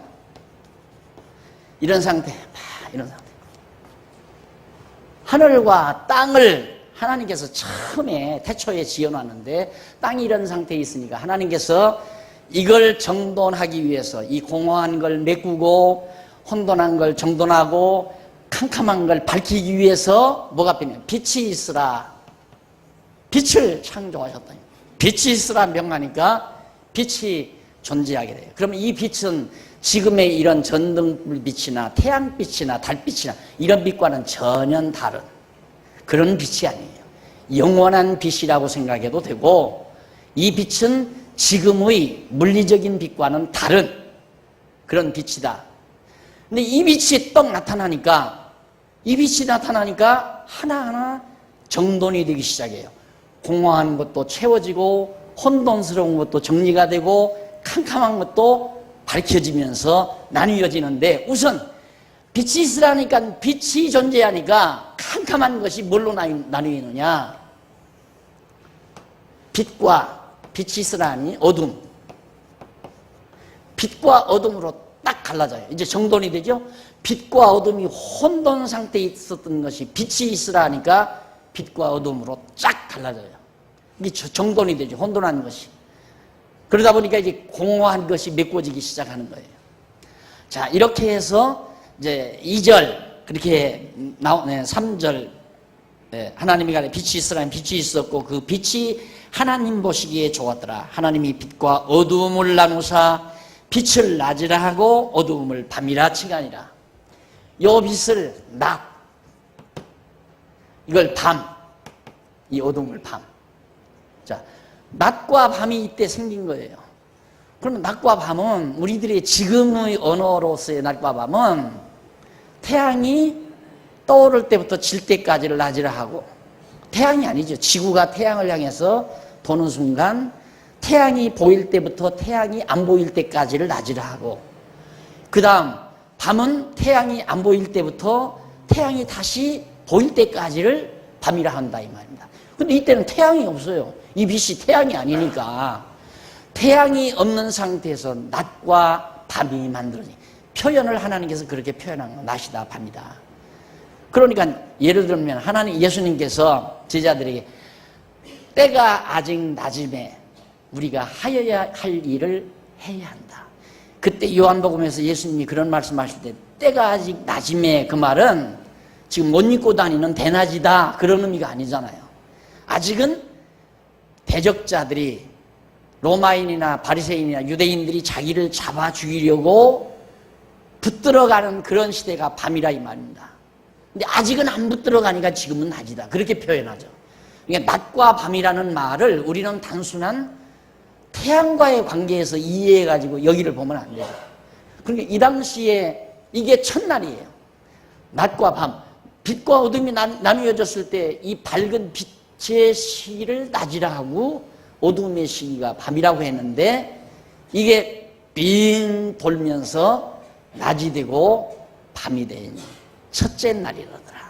이런 상태. 하늘과 땅을 하나님께서 처음에 태초에 지어놨는데 땅이 이런 상태에 있으니까 하나님께서 이걸 정돈하기 위해서 이 공허한 걸 메꾸고 혼돈한 걸 정돈하고 캄캄한 걸 밝히기 위해서 뭐가 필요해요? 빛이 있으라. 빛을 창조하셨다. 빛이 있으라 명하니까 빛이 존재하게 돼요. 그러면 이 빛은 지금의 이런 전등불빛이나 태양빛이나 달빛이나 이런 빛과는 전혀 다른 그런 빛이 아니에요. 영원한 빛이라고 생각해도 되고, 이 빛은 지금의 물리적인 빛과는 다른 그런 빛이다. 근데 이 빛이 떡 나타나니까 하나하나 정돈이 되기 시작해요. 공허한 것도 채워지고 혼돈스러운 것도 정리가 되고 캄캄한 것도 밝혀지면서 나뉘어지는데, 우선 빛이 있으라니까, 빛이 존재하니까 캄캄한 것이 뭘로 나뉘느냐? 빛이 있으라니 어둠. 빛과 어둠으로 딱 갈라져요. 이제 정돈이 되죠? 빛과 어둠이 혼돈 상태에 있었던 것이 빛이 있으라니까 빛과 어둠으로 쫙 갈라져요. 이게 정돈이 되죠. 혼돈한 것이. 그러다 보니까 이제 공허한 것이 메꿔지기 시작하는 거예요. 자, 이렇게 해서 이제 2절, 그렇게 3절, 하나님이 가래 빛이 있으라니 빛이 있었고 그 빛이 하나님 보시기에 좋았더라. 하나님이 빛과 어두움을 나누사 빛을 낮이라 하고 어두움을 밤이라 칭하니라. 요 빛을 낮, 이걸 밤, 이 어두움을 밤. 자, 낮과 밤이 이때 생긴 거예요. 그러면 낮과 밤은 우리들의 지금의 언어로서의 낮과 밤은 태양이 떠오를 때부터 질 때까지를 낮이라 하고, 태양이 아니죠. 지구가 태양을 향해서 도는 순간 태양이 보일 때부터 태양이 안 보일 때까지를 낮이라 하고, 그 다음 밤은 태양이 안 보일 때부터 태양이 다시 보일 때까지를 밤이라 한다 이 말입니다. 근데 이때는 태양이 없어요. 이 빛이 태양이 아니니까. 태양이 없는 상태에서 낮과 밤이 만들어진, 표현을 하나님께서 그렇게 표현한 거, 낮이다 밤이다. 그러니까 예를 들면 하나님, 예수님께서 제자들에게 때가 아직 낮음에 우리가 하여야 할 일을 해야 한다. 그때 요한복음에서 예수님이 그런 말씀하실 때 때가 아직 낮음에, 그 말은 지금 못 입고 다니는 대낮이다 그런 의미가 아니잖아요. 아직은 대적자들이, 로마인이나 바리새인이나 유대인들이 자기를 잡아 죽이려고 붙들어가는 그런 시대가 밤이라 이 말입니다. 근데 아직은 안 붙들어가니까 지금은 낮이다 그렇게 표현하죠. 그러니까 낮과 밤이라는 말을 우리는 단순한 태양과의 관계에서 이해해가지고 여기를 보면 안 되죠. 그러니까 이 당시에 이게 첫날이에요. 낮과 밤, 빛과 어둠이 나누어졌을 때 이 밝은 빛의 시기를 낮이라 하고 어둠의 시기가 밤이라고 했는데, 이게 빙 돌면서 낮이 되고 밤이 되니 첫째 날이라더라.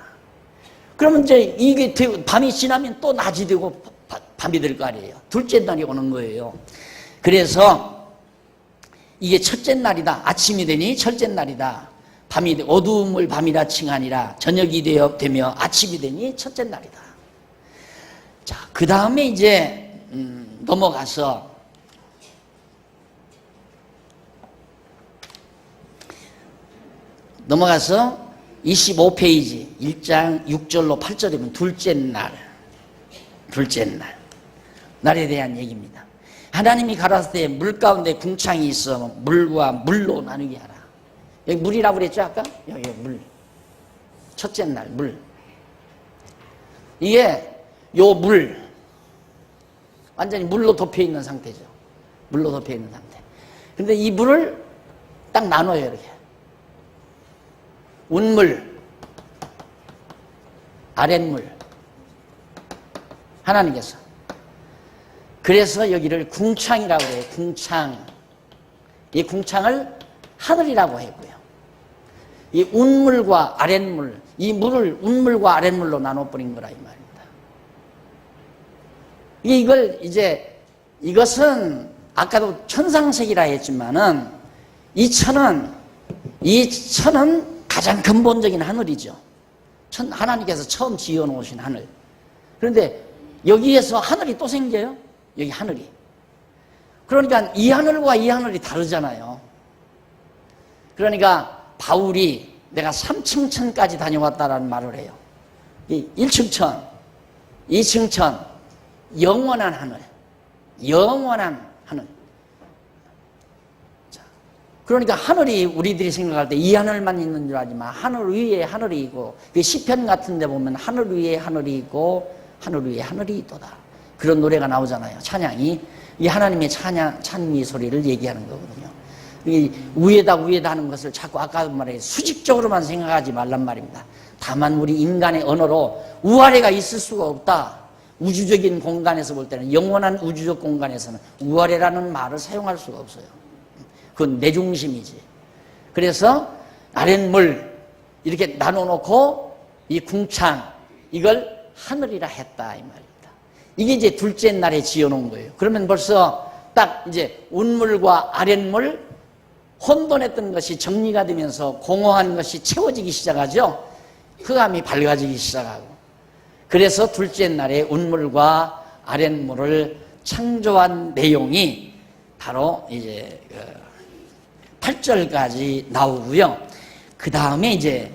그러면 이제 이게 밤이 지나면 또 낮이 되고 밤이 될 거 아니에요. 둘째 날이 오는 거예요. 그래서 이게 첫째 날이다. 아침이 되니 첫째 날이다. 밤이 되, 어두움을 밤이라 칭하니라. 저녁이 되며 아침이 되니 첫째 날이다. 자, 그 다음에 이제 넘어가서 넘어가서 25페이지 1장 6절로 8절에 보면 둘째 날, 둘째 날, 날에 대한 얘기입니다. 하나님이 가라사대 물 가운데 궁창이 있어 물과 물로 나누게 하라. 여기 물이라고 그랬죠 아까? 여기 물, 첫째 날 물. 이게 요 물 완전히 물로 덮여 있는 상태죠. 물로 덮여 있는 상태. 근데 이 물을 딱 나눠요 이렇게. 운물, 아랫물, 하나님께서. 그래서 여기를 궁창이라고 해요. 궁창. 이 궁창을 하늘이라고 했고요. 이 운물과 아랫물, 이 물을 운물과 아랫물로 나눠버린 거라 이 말입니다. 이걸 이제, 이것은 아까도 천상색이라 했지만은 이 천은 가장 근본적인 하늘이죠. 하나님께서 처음 지어 놓으신 하늘. 그런데 여기에서 하늘이 또 생겨요. 여기 하늘이. 그러니까 이 하늘과 이 하늘이 다르잖아요. 그러니까 바울이 내가 3층 천까지 다녀왔다라는 말을 해요. 이 1층 천, 2층 천, 영원한 하늘, 영원한 하늘. 자, 그러니까 하늘이 우리들이 생각할 때 이 하늘만 있는 줄 알지만 하늘 위에 하늘이 있고, 그 시편 같은 데 보면 하늘 위에 하늘이 있고 하늘 위에 하늘이 있도다. 그런 노래가 나오잖아요. 찬양이. 이 하나님의 찬미 소리를 얘기하는 거거든요. 이 위에다 하는 것을 자꾸 아까 말해 수직적으로만 생각하지 말란 말입니다. 다만 우리 인간의 언어로 우아래가 있을 수가 없다. 우주적인 공간에서 볼 때는, 영원한 우주적 공간에서는 우아래라는 말을 사용할 수가 없어요. 그건 내 중심이지. 그래서 아랫물 이렇게 나눠놓고 이 궁창 이걸 하늘이라 했다 이 말입니다. 이게 이제 둘째 날에 지어놓은 거예요. 그러면 벌써 딱 이제 운물과 아랫물 혼돈했던 것이 정리가 되면서 공허한 것이 채워지기 시작하죠. 흑암이 밝아지기 시작하고. 그래서 둘째 날에 운물과 아랫물을 창조한 내용이 바로 이제 8절까지 나오고요. 그 다음에 이제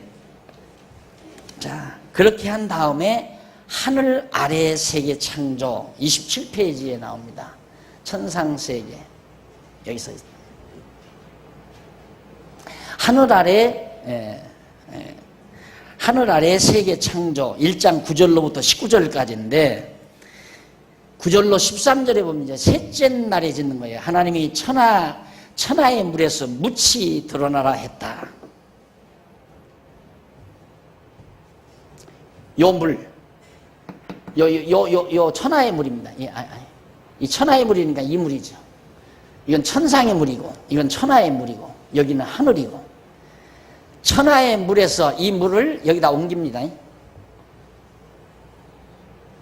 자, 그렇게 한 다음에 하늘 아래 세계 창조 27페이지에 나옵니다. 천상 세계 여기서 하늘 아래 세계 창조 1장 9절로부터 19절까지인데 9절로 13절에 보면 이제 셋째 날에 짓는 거예요. 하나님이 천하의 물에서 묻이 드러나라 했다. 요 물, 요 천하의 물입니다. 이 천하의 물이니까 이 물이죠. 이건 천상의 물이고, 이건 천하의 물이고, 여기는 하늘이고. 천하의 물에서 이 물을 여기다 옮깁니다.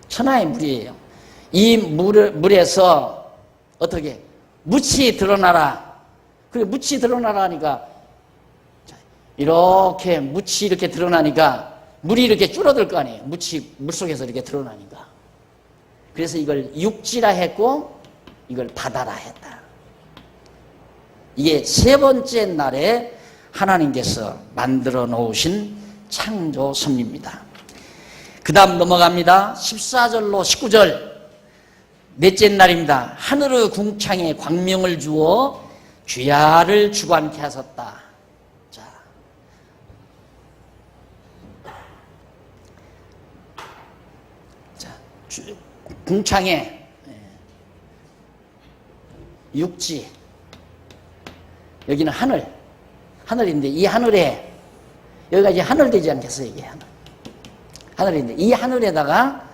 천하의 물이에요. 이 물에서 어떻게 묻이 드러나라. 그게 묻이 드러나라 하니까 이렇게 묻이 이렇게 드러나니까 물이 이렇게 줄어들 거 아니에요. 묻이 물속에서 이렇게 드러나니까. 그래서 이걸 육지라 했고 이걸 바다라 했다. 이게 세 번째 날에 하나님께서 만들어 놓으신 창조 섭리입니다. 그 다음 넘어갑니다. 14절로 19절. 넷째 날입니다. 하늘의 궁창에 광명을 주어 주야를 주관케 하셨다. 자, 궁창에 육지, 여기는 하늘인데 이 하늘에 여기가 이제 하늘 되지 않겠어요? 이게 하늘인데 이 하늘에다가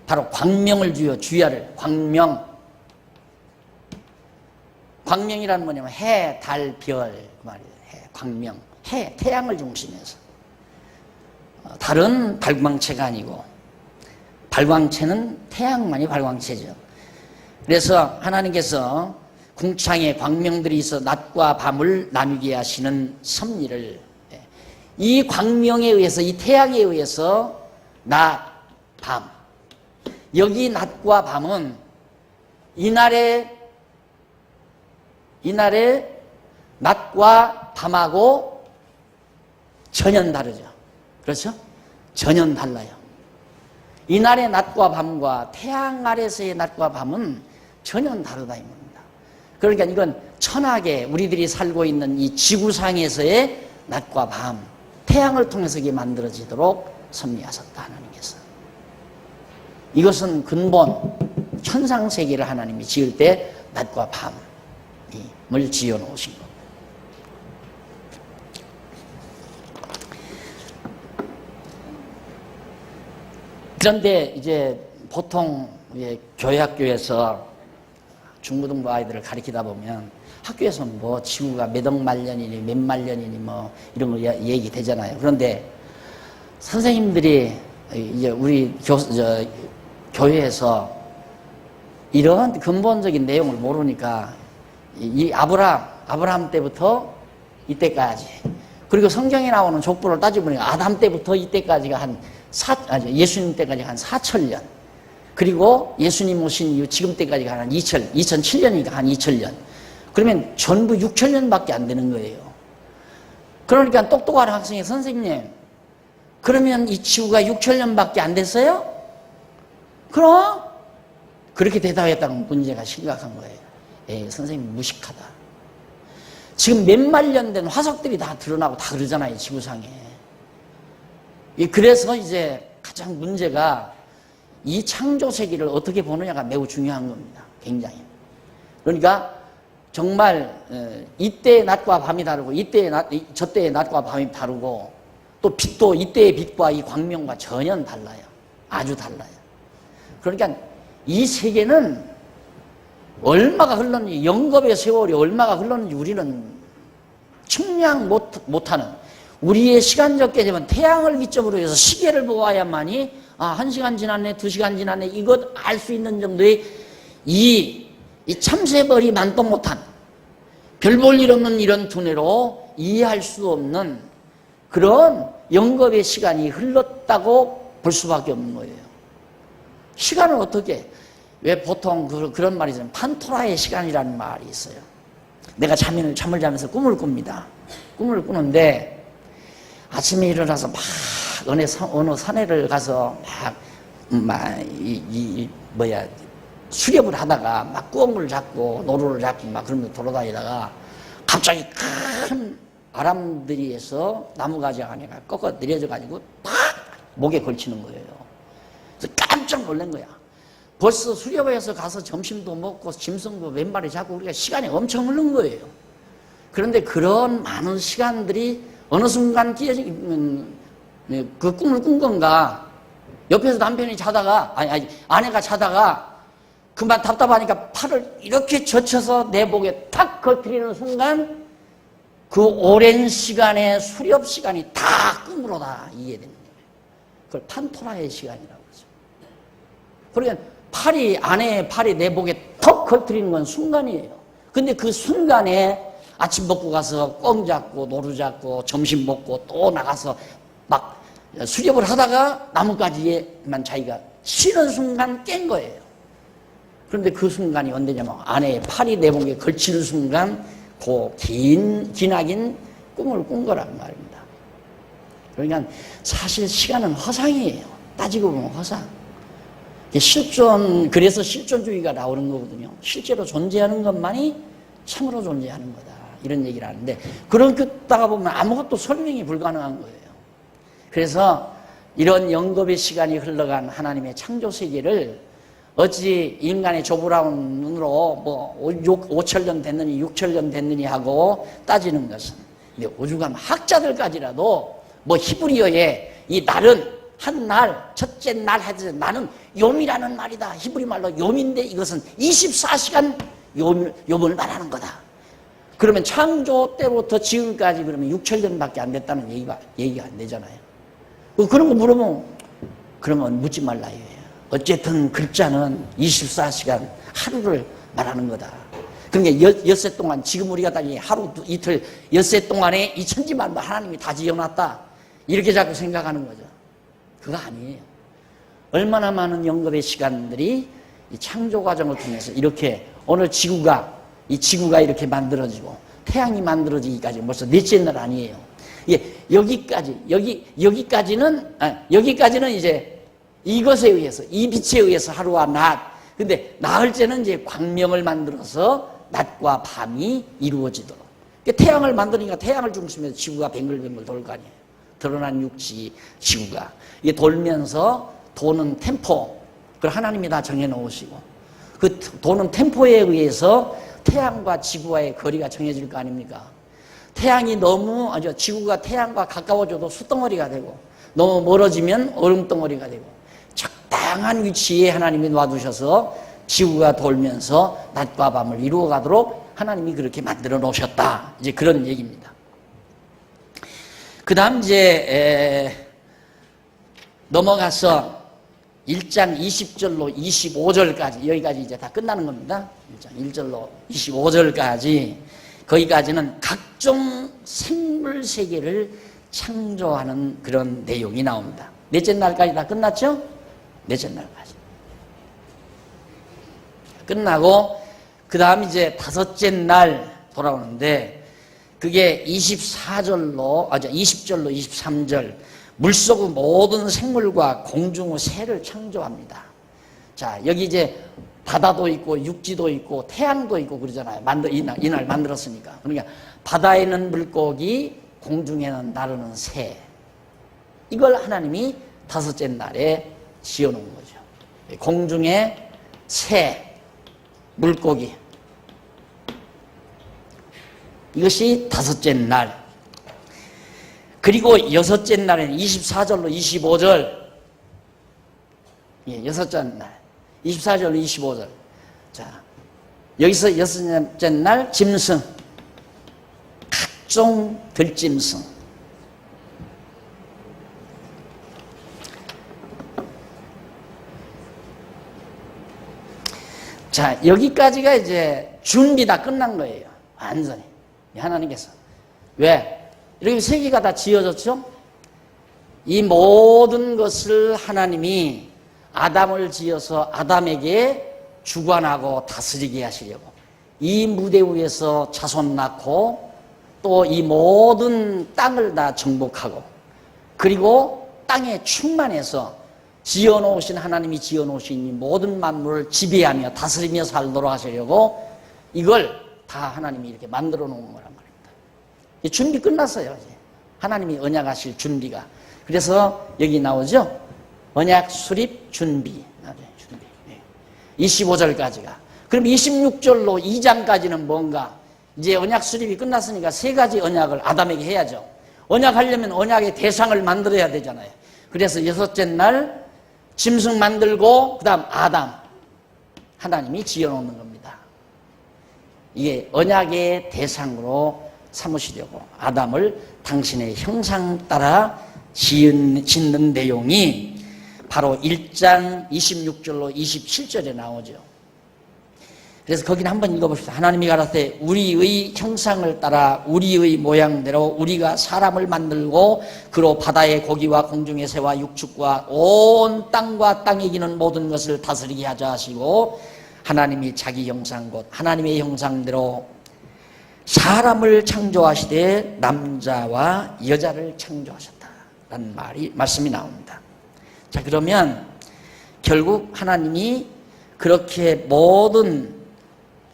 바로 광명을 주여 주야를 광명이라는 뭐냐면 해, 달, 별 그 말이에요. 해, 광명, 해, 태양을 중심해서 달은 발광체가 아니고 발광체는 태양만이 발광체죠. 그래서 하나님께서 궁창에 광명들이 있어 낮과 밤을 나누게 하시는 섭리를 이 광명에 의해서 이 태양에 의해서 낮, 밤 여기 낮과 밤은 이날의 낮과 밤하고 전혀 다르죠. 그렇죠? 전혀 달라요. 이날의 낮과 밤과 태양 아래서의 낮과 밤은 전혀 다르다 이 말입니다. 그러니까 이건 천하계 우리들이 살고 있는 이 지구상에서의 낮과 밤 태양을 통해서 이게 만들어지도록 섭리하셨다 하나님께서. 이것은 근본 천상세계를 하나님이 지을 때 낮과 밤을 지어 놓으신 겁니다. 그런데 이제 보통 교회학교에서 중고등부 아이들을 가르치다 보면 학교에서는 뭐 지구가 몇 억만 년이니 몇만 년이니 뭐 이런 거 얘기 되잖아요. 그런데 선생님들이 이제 우리 교회에서 이런 근본적인 내용을 모르니까 이 아브라함 때부터 이때까지 그리고 성경에 나오는 족보를 따져보니까 아담 때부터 이때까지가 예수님 때까지가 한 4,000년 그리고 예수님 오신 이후 지금 때까지가 한 2007년이니까 한 2000년 그러면 전부 6,000년밖에 안 되는 거예요. 그러니까 똑똑한 학생이 선생님 그러면 이 지구가 6,000년밖에 안 됐어요? 그럼 그렇게 대답했다는 문제가 심각한 거예요. 에이, 선생님 무식하다. 지금 몇만 년 된 화석들이 다 드러나고 다 그러잖아요, 지구상에. 그래서 이제 가장 문제가 이 창조 세계를 어떻게 보느냐가 매우 중요한 겁니다. 굉장히. 그러니까 정말 이때의 낮과 밤이 다르고 저때의 낮과 밤이 다르고 또 빛도 이때의 빛과 이 광명과 전혀 달라요. 아주 달라요. 그러니까 이 세계는 얼마가 흘렀는지 영겁의 세월이 얼마가 흘렀는지 우리는 측량 못하는 우리의 시간적 개념은 태양을 기점으로 해서 시계를 보아야만이 1시간 지났네 2시간 지났네 이것 알 수 있는 정도의 이 참새벌이 만도 못한 별 볼 일 없는 이런 두뇌로 이해할 수 없는 그런 영겁의 시간이 흘렀다고 볼 수밖에 없는 거예요. 시간을 어떻게 왜 보통 그런 말이 있어요. 판토라의 시간이라는 말이 있어요. 내가 잠을 자면서 꿈을 꿉니다. 꿈을 꾸는데 아침에 일어나서 막 어느 산에를 가서 수렵을 하다가 막 꾸엉을 잡고 노루를 잡고 막 그러면서 돌아다니다가 갑자기 큰 바람들이에서 나무가지 안에가 꺾어 내려져 가지고 팍 목에 걸치는 거예요. 그래서 깜짝 놀란 거야. 벌써 수렵에서 가서 점심도 먹고 짐승도 몇 마리 잡고 우리가 시간이 엄청 흐른 거예요. 그런데 그런 많은 시간들이 어느 순간 그 꿈을 꾼 건가 옆에서 남편이 자다가 아내가 자다가 그만 답답하니까 팔을 이렇게 젖혀서 내 목에 탁 걸트리는 순간 그 오랜 시간의 수렵 시간이 다 꿈으로 다 이해되는 거예요. 그걸 판토라의 시간이라고 그러죠. 그러니까 팔이, 아내의 팔이 내 목에 턱 걸트리는 건 순간이에요. 근데 그 순간에 아침 먹고 가서 꽝 잡고 노루 잡고 점심 먹고 또 나가서 막 수렵을 하다가 나뭇가지에만 자기가 쉬는 순간 깬 거예요. 그런데 그 순간이 언제냐면 아내의 팔이 내 목에 걸치는 순간 그 기나긴 꿈을 꾼 거란 말입니다. 그러니까 사실 시간은 허상이에요. 따지고 보면 허상. 실존, 그래서 실존주의가 나오는 거거든요. 실제로 존재하는 것만이 참으로 존재하는 거다. 이런 얘기를 하는데, 그러다가 보면 아무것도 설명이 불가능한 거예요. 그래서 이런 영겁의 시간이 흘러간 하나님의 창조 세계를 어찌 인간의 조브라운 눈으로 뭐 5천년 됐느니 6천년 됐느니 하고 따지는 것은, 근데 오죽하면 학자들까지라도 뭐 히브리어에 이 날은 한 날, 첫째 날 해서 나는 요미라는 말이다. 히브리 말로 요미인데 이것은 24시간 요을 말하는 거다. 그러면 창조 때부터 지금까지 그러면 6천년밖에 안 됐다는 얘기가 안 되잖아요. 그런 거 물으면 그러면 묻지 말라 이거예요. 어쨌든 글자는 24시간 하루를 말하는 거다. 그러니까 엿새 동안 지금 우리가 다 하루 이틀 엿새 동안에 이 천지만물 하나님이 다 지어놨다. 이렇게 자꾸 생각하는 거죠. 그거 아니에요. 얼마나 많은 영겁의 시간들이 이 창조 과정을 통해서 이렇게 오늘 지구가 이렇게 만들어지고 태양이 만들어지기까지 벌써 넷째 날 아니에요. 여기까지는 이제 이것에 의해서, 이 빛에 의해서 하루와 낮. 근데 나흘째는 이제 광명을 만들어서 낮과 밤이 이루어지도록. 태양을 만드니까 태양을 중심으로 지구가 뱅글뱅글 돌 거 아니에요. 드러난 육지 지구가. 이게 돌면서 도는 템포. 그걸 하나님이 다 정해놓으시고. 그 도는 템포에 의해서 태양과 지구와의 거리가 정해질 거 아닙니까? 지구가 태양과 가까워져도 숯덩어리가 되고, 너무 멀어지면 얼음덩어리가 되고, 적당한 위치에 하나님이 놔두셔서 지구가 돌면서 낮과 밤을 이루어가도록 하나님이 그렇게 만들어 놓으셨다. 이제 그런 얘기입니다. 그 다음 이제 넘어가서 1장 20절로 25절까지, 여기까지 이제 다 끝나는 겁니다. 1장 1절로 25절까지, 거기까지는 각종 생물 세계를 창조하는 그런 내용이 나옵니다. 넷째 날까지 다 끝났죠? 넷째 날까지. 끝나고, 그 다음 이제 다섯째 날 돌아오는데, 그게 20절로 23절, 물속의 모든 생물과 공중의 새를 창조합니다. 자, 여기 이제 바다도 있고 육지도 있고 태양도 있고 그러잖아요. 이날 만들었으니까. 그러니까 바다에는 물고기, 공중에는 나르는 새. 이걸 하나님이 다섯째 날에 지어놓은 거죠. 공중에 새, 물고기. 이것이 다섯째 날. 그리고 여섯째 날에는 24절로 25절. 여섯째 날. 24절로 25절. 자, 여기서 여섯째 날 짐승. 각종 들짐승. 자, 여기까지가 이제 준비 다 끝난 거예요. 완전히. 하나님께서. 왜? 이렇게 세계가 다 지어졌죠? 이 모든 것을 하나님이 아담을 지어서 아담에게 주관하고 다스리게 하시려고 이 무대 위에서 자손 낳고 또 이 모든 땅을 다 정복하고 그리고 땅에 충만해서 지어놓으신 하나님이 지어놓으신 이 모든 만물을 지배하며 다스리며 살도록 하시려고 이걸 다 하나님이 이렇게 만들어 놓은 거란 말입니다. 준비 끝났어요. 이제. 하나님이 언약하실 준비가. 그래서 여기 나오죠. 언약 수립 준비. 25절까지가. 그럼 26절로 2장까지는 뭔가? 이제 언약 수립이 끝났으니까 세 가지 언약을 아담에게 해야죠. 언약하려면 언약의 대상을 만들어야 되잖아요. 그래서 여섯째 날 짐승 만들고 그 다음 아담. 하나님이 지어놓는 겁니다. 이게 언약의 대상으로 삼으시려고 아담을 당신의 형상 따라 짓는 내용이 바로 1장 26절로 27절에 나오죠. 그래서 거기는 한번 읽어봅시다. 하나님이 가라사대 우리의 형상을 따라 우리의 모양대로 우리가 사람을 만들고 그로 바다의 고기와 공중의 새와 육축과 온 땅과 땅에 기는 모든 것을 다스리게 하자 하시고 하나님이 자기 형상 곧 하나님의 형상대로 사람을 창조하시되 남자와 여자를 창조하셨다라는 말씀이 나옵니다. 자, 그러면 결국 하나님이 그렇게 모든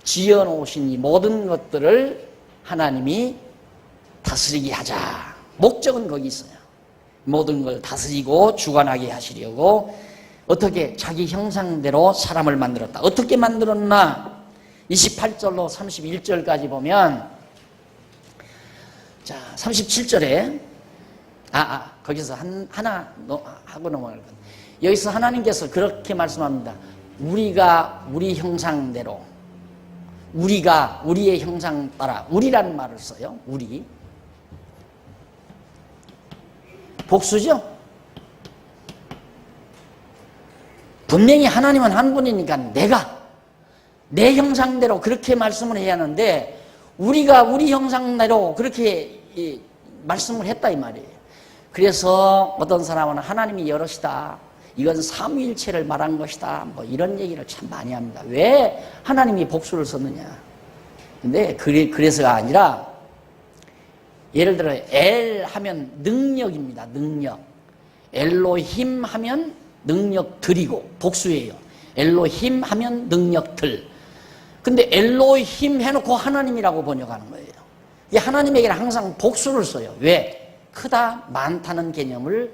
지어놓으신 이 모든 것들을 하나님이 다스리게 하자. 목적은 거기 있어요. 모든 걸 다스리고 주관하게 하시려고 어떻게 자기 형상대로 사람을 만들었다. 어떻게 만들었나? 28절로 31절까지 보면 자 37절에 거기서 하나 하고 넘어갈 것. 여기서 하나님께서 그렇게 말씀합니다. 우리가 우리 형상대로 우리가 우리의 형상 따라 우리라는 말을 써요. 우리 복수죠. 분명히 하나님은 한 분이니까 내가 내 형상대로 그렇게 말씀을 해야 하는데 우리가 우리 형상대로 그렇게 말씀을 했다 이 말이에요. 그래서 어떤 사람은 하나님이 여럿이다. 이건 삼위일체를 말한 것이다. 뭐 이런 얘기를 참 많이 합니다. 왜 하나님이 복수를 썼느냐. 근데 그래서가 아니라 예를 들어 엘 하면 능력입니다. 능력. 엘로힘 하면 능력들이고 복수예요. 엘로힘 하면 능력들. 근데 엘로힘 해놓고 하나님이라고 번역하는 거예요. 이 하나님에게는 항상 복수를 써요. 왜? 크다, 많다는 개념을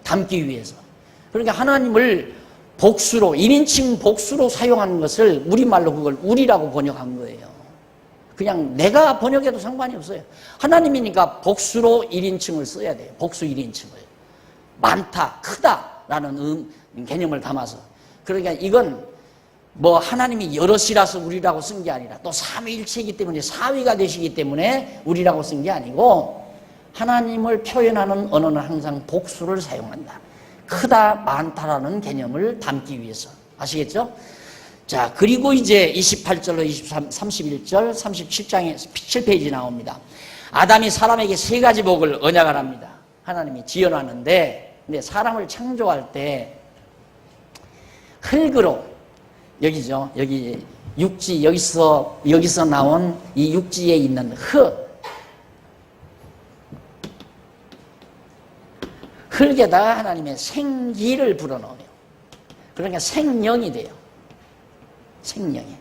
담기 위해서. 그러니까 하나님을 복수로, 1인칭 복수로 사용하는 것을 우리말로 그걸 우리라고 번역한 거예요. 그냥 내가 번역해도 상관이 없어요. 하나님이니까 복수로 1인칭을 써야 돼요. 복수 1인칭을. 많다, 크다라는 개념을 담아서. 그러니까 이건 뭐 하나님이 여럿이라서 우리라고 쓴 게 아니라 또 삼위일체이기 때문에 사위가 되시기 때문에 우리라고 쓴 게 아니고 하나님을 표현하는 언어는 항상 복수를 사용한다. 크다, 많다라는 개념을 담기 위해서. 아시겠죠? 자, 그리고 이제 28절로 23, 31절, 37장에 7페이지 나옵니다. 아담이 사람에게 세 가지 복을 언약을 합니다. 하나님이 지어놨는데, 근데 사람을 창조할 때 흙으로, 여기죠. 여기 육지, 여기서 나온 이 육지에 있는 흙에다가 하나님의 생기를 불어넣어요. 그러니까 생명이 돼요. 생명이.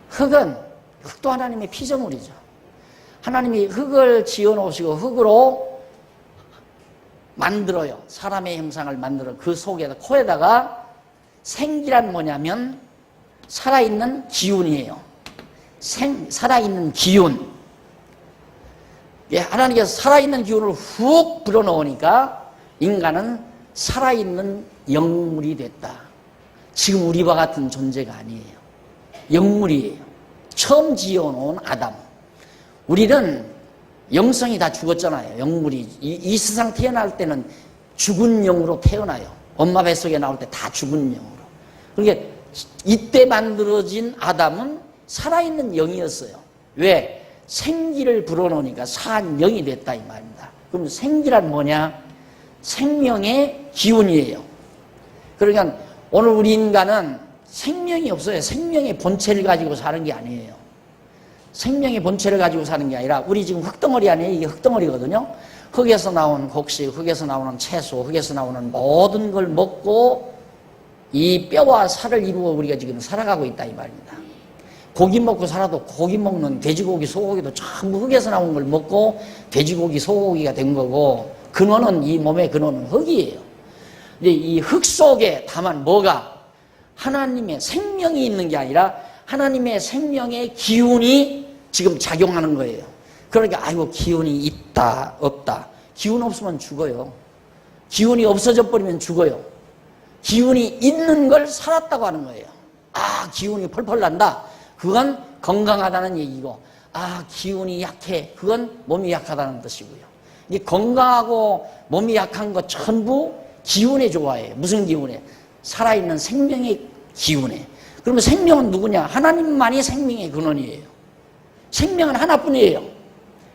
흙도 하나님의 피조물이죠. 하나님이 흙을 지어놓으시고 흙으로 만들어요. 사람의 형상을 만들어 그 속에다, 코에다가 생기란 뭐냐면 살아있는 기운이에요. 살아있는 기운. 예, 하나님께서 살아있는 기운을 훅 불어넣으니까 인간은 살아있는 영물이 됐다. 지금 우리와 같은 존재가 아니에요. 영물이에요. 처음 지어놓은 아담. 우리는 영성이 다 죽었잖아요. 영물이. 이 세상 태어날 때는 죽은 영으로 태어나요. 엄마 뱃속에 나올 때 다 죽은 영으로. 그러니까 이때 만들어진 아담은 살아있는 영이었어요. 왜? 생기를 불어넣으니까 산 영이 됐다 이 말입니다. 그럼 생기란 뭐냐? 생명의 기운이에요. 그러니까 오늘 우리 인간은 생명이 없어요. 생명의 본체를 가지고 사는 게 아니에요. 생명의 본체를 가지고 사는 게 아니라 우리 지금 흙덩어리 아니에요. 이게 흙덩어리거든요. 흙에서 나온 곡식, 흙에서 나오는 채소, 흙에서 나오는 모든 걸 먹고 이 뼈와 살을 이루어 우리가 지금 살아가고 있다 이 말입니다. 고기 먹고 살아도 고기 먹는 돼지고기, 소고기도 전부 흙에서 나온 걸 먹고 돼지고기, 소고기가 된 거고 근원은 이 몸의 근원은 흙이에요. 근데 이 흙 속에 다만 뭐가 하나님의 생명이 있는 게 아니라 하나님의 생명의 기운이 지금 작용하는 거예요. 그러니까 아이고 기운이 있다 없다. 기운 없으면 죽어요. 기운이 없어져 버리면 죽어요. 기운이 있는 걸 살았다고 하는 거예요. 아 기운이 펄펄 난다. 그건 건강하다는 얘기고 기운이 약해. 그건 몸이 약하다는 뜻이고요. 이 건강하고 몸이 약한 거 전부 기운에 좋아해요. 무슨 기운에? 살아있는 생명의 기운에. 그러면 생명은 누구냐? 하나님만이 생명의 근원이에요. 생명은 하나뿐이에요.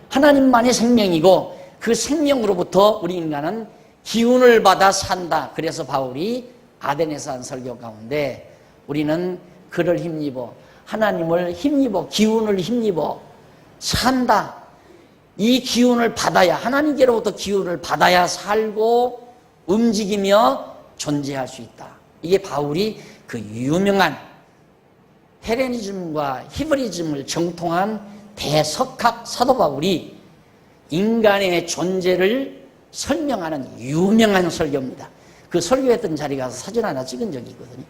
하나님만이 생명이고 그 생명으로부터 우리 인간은 기운을 받아 산다. 그래서 바울이 아덴에서 한 설교 가운데 우리는 그를 힘입어 하나님을 힘입어 기운을 힘입어 산다. 이 기운을 받아야 하나님께로부터 기운을 받아야 살고 움직이며 존재할 수 있다. 이게 바울이 그 유명한 헬레니즘과 히브리즘을 정통한 대석학 사도 바울이 인간의 존재를 설명하는 유명한 설교입니다. 그 설교했던 자리 가서 사진 하나 찍은 적이 있거든요.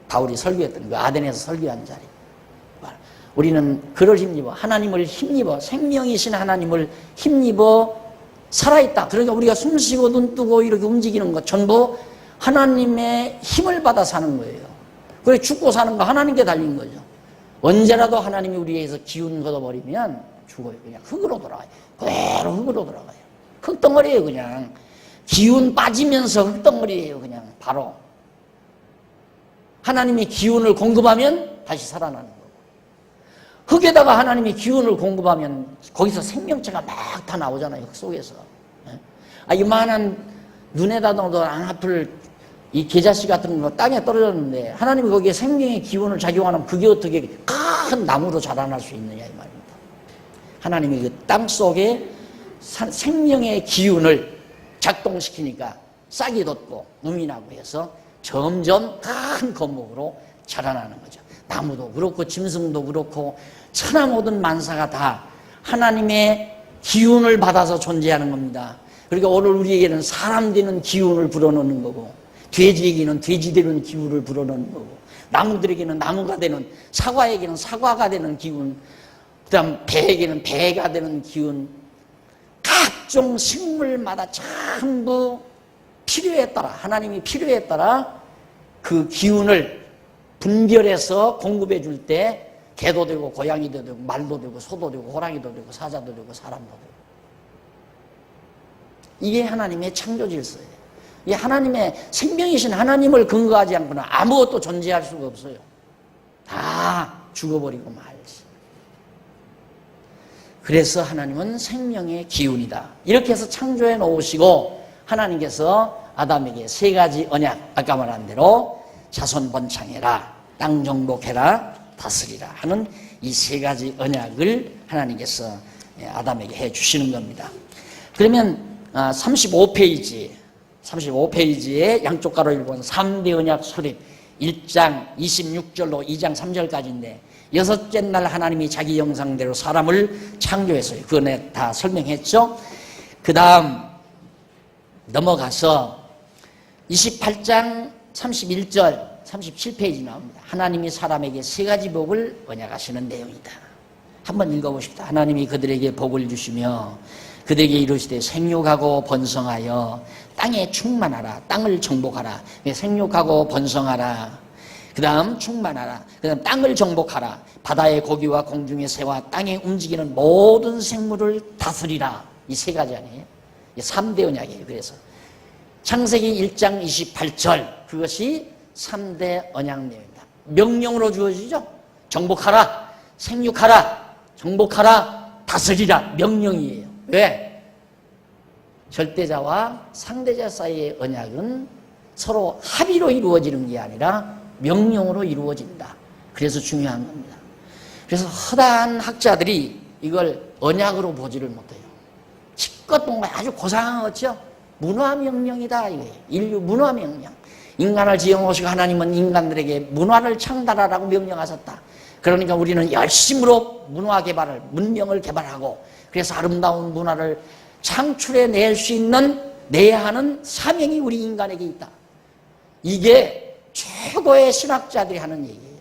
바울이 설교했던 그 아덴에서 설교한 자리. 우리는 그를 힘입어 하나님을 힘입어 생명이신 하나님을 힘입어 살아있다. 그러니까 우리가 숨쉬고 눈 뜨고 이렇게 움직이는 것 전부 하나님의 힘을 받아 사는 거예요. 그래 죽고 사는 거 하나님께 달린 거죠. 언제라도 하나님이 우리에게서 기운 걷어버리면 죽어요. 그냥 흙으로 돌아가요. 그대로 흙으로 돌아가요. 흙덩어리예요. 그냥 기운 빠지면서 흙덩어리예요. 그냥 바로 하나님이 기운을 공급하면 다시 살아나는 거고, 흙에다가 하나님이 기운을 공급하면 거기서 생명체가 막 다 나오잖아요. 흙 속에서. 이만한 눈에다 넣어도 안 아플 이 계자씨 같은 거 땅에 떨어졌는데 하나님이 거기에 생명의 기운을 작용하면 그게 어떻게 큰 나무로 자라날 수 있느냐 이 말입니다. 하나님이 그 땅 속에 생명의 기운을 작동시키니까 싹이 돋고 눈이 나고 해서 점점 큰 건목으로 자라나는 거죠. 나무도 그렇고 짐승도 그렇고 천하 모든 만사가 다 하나님의 기운을 받아서 존재하는 겁니다. 그러니까 오늘 우리에게는 사람 되는 기운을 불어넣는 거고, 돼지에게는 돼지 되는 기운을 불어넣는 거고, 나무들에게는 나무가 되는, 사과에게는 사과가 되는 기운, 그 다음 배에게는 배가 되는 기운, 각종 식물마다 전부 필요에 따라, 하나님이 필요에 따라 그 기운을 분별해서 공급해 줄 때 개도 되고 고양이도 되고 말도 되고 소도 되고 호랑이도 되고 사자도 되고 사람도 되고, 이게 하나님의 창조 질서예요. 이 하나님의 생명이신 하나님을 근거하지 않고는 아무것도 존재할 수가 없어요. 다 죽어버리고 말지. 그래서 하나님은 생명의 기운이다. 이렇게 해서 창조해 놓으시고 하나님께서 아담에게 세 가지 언약, 아까 말한 대로 자손 번창해라, 땅 정복해라, 다스리라 하는 이 세 가지 언약을 하나님께서 아담에게 해 주시는 겁니다. 그러면 35페이지에 양쪽 가로 읽은 3대 언약 수립 1장 26절로 2장 3절까지인데, 여섯째 날 하나님이 자기 형상대로 사람을 창조했어요. 그거는 다 설명했죠. 그 다음 넘어가서 28장 31절 37페이지 나옵니다. 하나님이 사람에게 세 가지 복을 언약하시는 내용이다. 한번 읽어보십시다. 하나님이 그들에게 복을 주시며 그들에게 이르시되 생육하고 번성하여 땅에 충만하라. 땅을 정복하라. 생육하고 번성하라. 그 다음 충만하라. 그 다음 땅을 정복하라. 바다의 고기와 공중의 새와 땅에 움직이는 모든 생물을 다스리라. 이 세 가지 아니에요? 3대 언약이에요. 그래서 창세기 1장 28절 그것이 3대 언약 내용입니다. 명령으로 주어지죠. 정복하라, 생육하라, 정복하라, 다스리라. 명령이에요. 왜? 절대자와 상대자 사이의 언약은 서로 합의로 이루어지는 게 아니라 명령으로 이루어진다. 그래서 중요한 겁니다. 그래서 허다한 학자들이 이걸 언약으로 보지를 못해요. 실컷 뭔가 아주 고상하죠. 문화명령이다. 이거예요. 인류 문화명령. 인간을 지어놓으시고 하나님은 인간들에게 문화를 창달하라고 명령하셨다. 그러니까 우리는 열심으로 문화 개발을, 문명을 개발하고, 그래서 아름다운 문화를 창출해낼 수 있는, 내야 하는 사명이 우리 인간에게 있다. 이게 최고의 신학자들이 하는 얘기예요.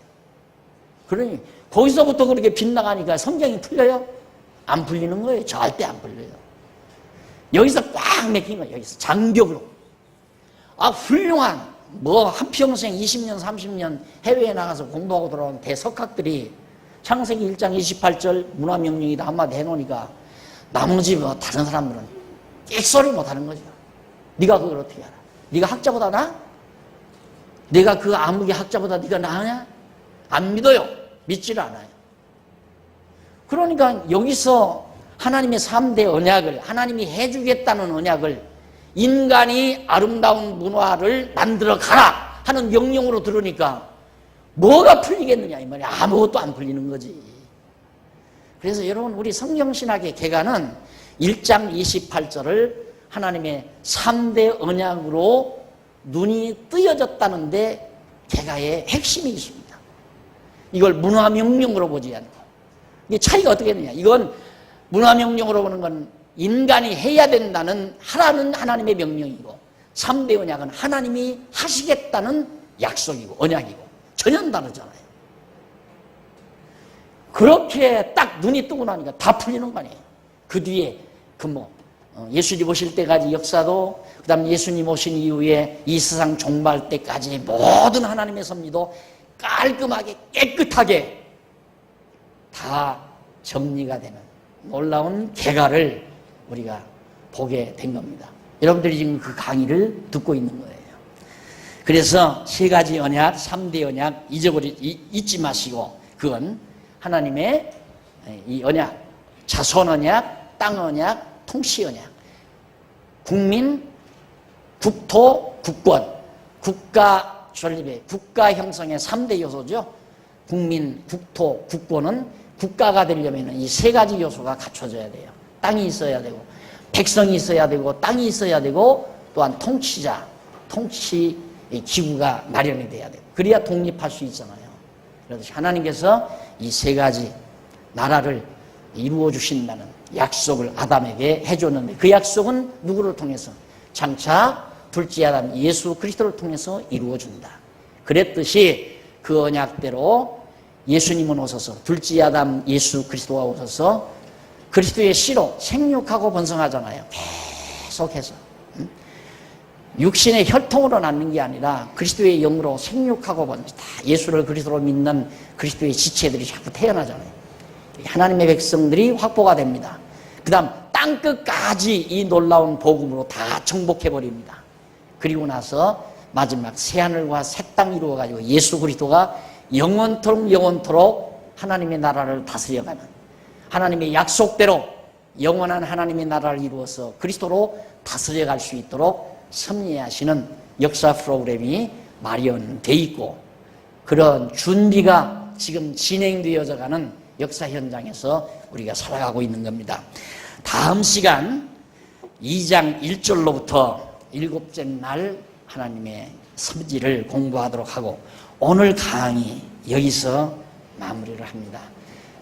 그러니 거기서부터 그렇게 빗나가니까 성경이 풀려요? 안 풀리는 거예요. 절대 안 풀려요. 여기서 꽉 맥힌 거예요. 여기서 장벽으로. 훌륭한 한평생 20년 30년 해외에 나가서 공부하고 돌아온 대석학들이 창세기 1장 28절 문화명령이다 한마디 해놓으니까 나머지 뭐 다른 사람들은 끽소리 못하는 거죠. 네가 그걸 어떻게 알아? 네가 학자보다 나? 내가 그 아무개 학자보다 네가 나으냐? 안 믿어요. 믿지를 않아요. 그러니까 여기서 하나님의 3대 언약을, 하나님이 해주겠다는 언약을 인간이 아름다운 문화를 만들어 가라 하는 명령으로 들으니까 뭐가 풀리겠느냐 이 말이야. 아무것도 안 풀리는 거지. 그래서 여러분 우리 성경신학의 개관은 1장 28절을 하나님의 3대 언약으로 눈이 뜨여졌다는데 개가의 핵심이 있습니다. 이걸 문화명령으로 보지 않고. 이 차이가 어떻게 되느냐. 이건 문화명령으로 보는 건 인간이 해야 된다는 하라는 하나님의 명령이고 3대 언약은 하나님이 하시겠다는 약속이고 언약이고 전혀 다르잖아요. 그렇게 딱 눈이 뜨고 나니까 다 풀리는 거 아니에요. 그 뒤에 예수님 오실 때까지 역사도 그 다음 예수님 오신 이후에 이 세상 종말 때까지 모든 하나님의 섭리도 깔끔하게 깨끗하게 다 정리가 되는 놀라운 개가를 우리가 보게 된 겁니다. 여러분들이 지금 그 강의를 듣고 있는 거예요. 그래서 세 가지 언약, 3대 언약 잊지 마시고 그건 하나님의 이 언약, 자손 언약, 땅 언약, 통치 언약, 국민, 국토, 국권, 국가 존립의 국가 형성의 3대 요소죠. 국민, 국토, 국권은 국가가 되려면 이 세 가지 요소가 갖춰져야 돼요. 땅이 있어야 되고 백성이 있어야 되고 땅이 있어야 되고 또한 통치자, 통치 기구가 마련이 돼야 돼요. 그래야 독립할 수 있잖아요. 그래서 하나님께서 이 세 가지 나라를 이루어 주신다는 약속을 아담에게 해줬는데 그 약속은 누구를 통해서? 장차 둘째 아담 예수 그리스도를 통해서 이루어준다. 그랬듯이 그 언약대로 예수님은 오셔서 둘째 아담 예수 그리스도가 오셔서 그리스도의 씨로 생육하고 번성하잖아요. 계속해서. 육신의 혈통으로 낳는 게 아니라 그리스도의 영으로 생육하고 번성다. 예수를 그리스도로 믿는 그리스도의 지체들이 자꾸 태어나잖아요. 하나님의 백성들이 확보가 됩니다. 그 다음 땅끝까지 이 놀라운 복음으로 다 정복해버립니다. 그리고 나서 마지막 새하늘과 새 땅 이루어가지고 예수 그리스도가 영원토록 하나님의 나라를 다스려가는 하나님의 약속대로 영원한 하나님의 나라를 이루어서 그리스도로 다스려갈 수 있도록 섭리하시는 역사 프로그램이 마련돼 있고 그런 준비가 지금 진행되어져 가는 역사 현장에서 우리가 살아가고 있는 겁니다. 다음 시간 2장 1절로부터 7째 날 하나님의 섭지를 공부하도록 하고 오늘 강의 여기서 마무리를 합니다.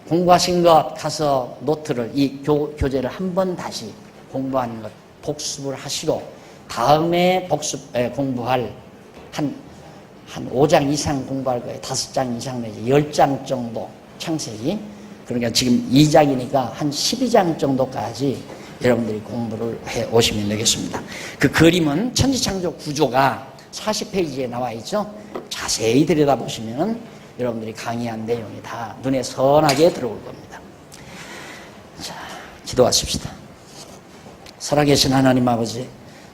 공부하신 것 가서 노트를 이 교재를 한번 다시 공부하는 것 복습을 하시고 다음에 공부할 한 5장 이상 공부할 거예요. 5장 이상 내지 10장 정도 창세기. 그러니까 지금 2장이니까 한 12장 정도까지 여러분들이 공부를 해 오시면 되겠습니다. 그 그림은 천지창조 구조가 40페이지에 나와 있죠. 자세히 들여다보시면 여러분들이 강의한 내용이 다 눈에 선하게 들어올 겁니다. 자, 기도하십시다. 살아계신 하나님 아버지,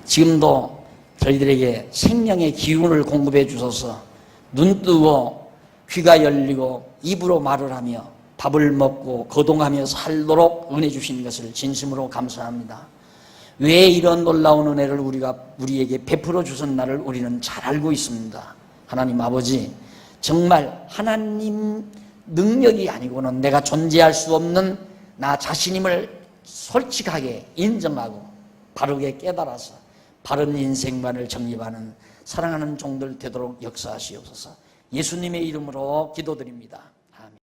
지금도 저희들에게 생명의 기운을 공급해 주셔서 눈 뜨고 귀가 열리고 입으로 말을 하며 밥을 먹고 거동하며 살도록 은혜 주신 것을 진심으로 감사합니다. 왜 이런 놀라운 은혜를 우리에게 베풀어 주셨나를 우리는 잘 알고 있습니다. 하나님 아버지, 정말 하나님 능력이 아니고는 내가 존재할 수 없는 나 자신임을 솔직하게 인정하고 바르게 깨달아서 바른 인생관을 정립하는 사랑하는 종들 되도록 역사하시옵소서. 예수님의 이름으로 기도드립니다.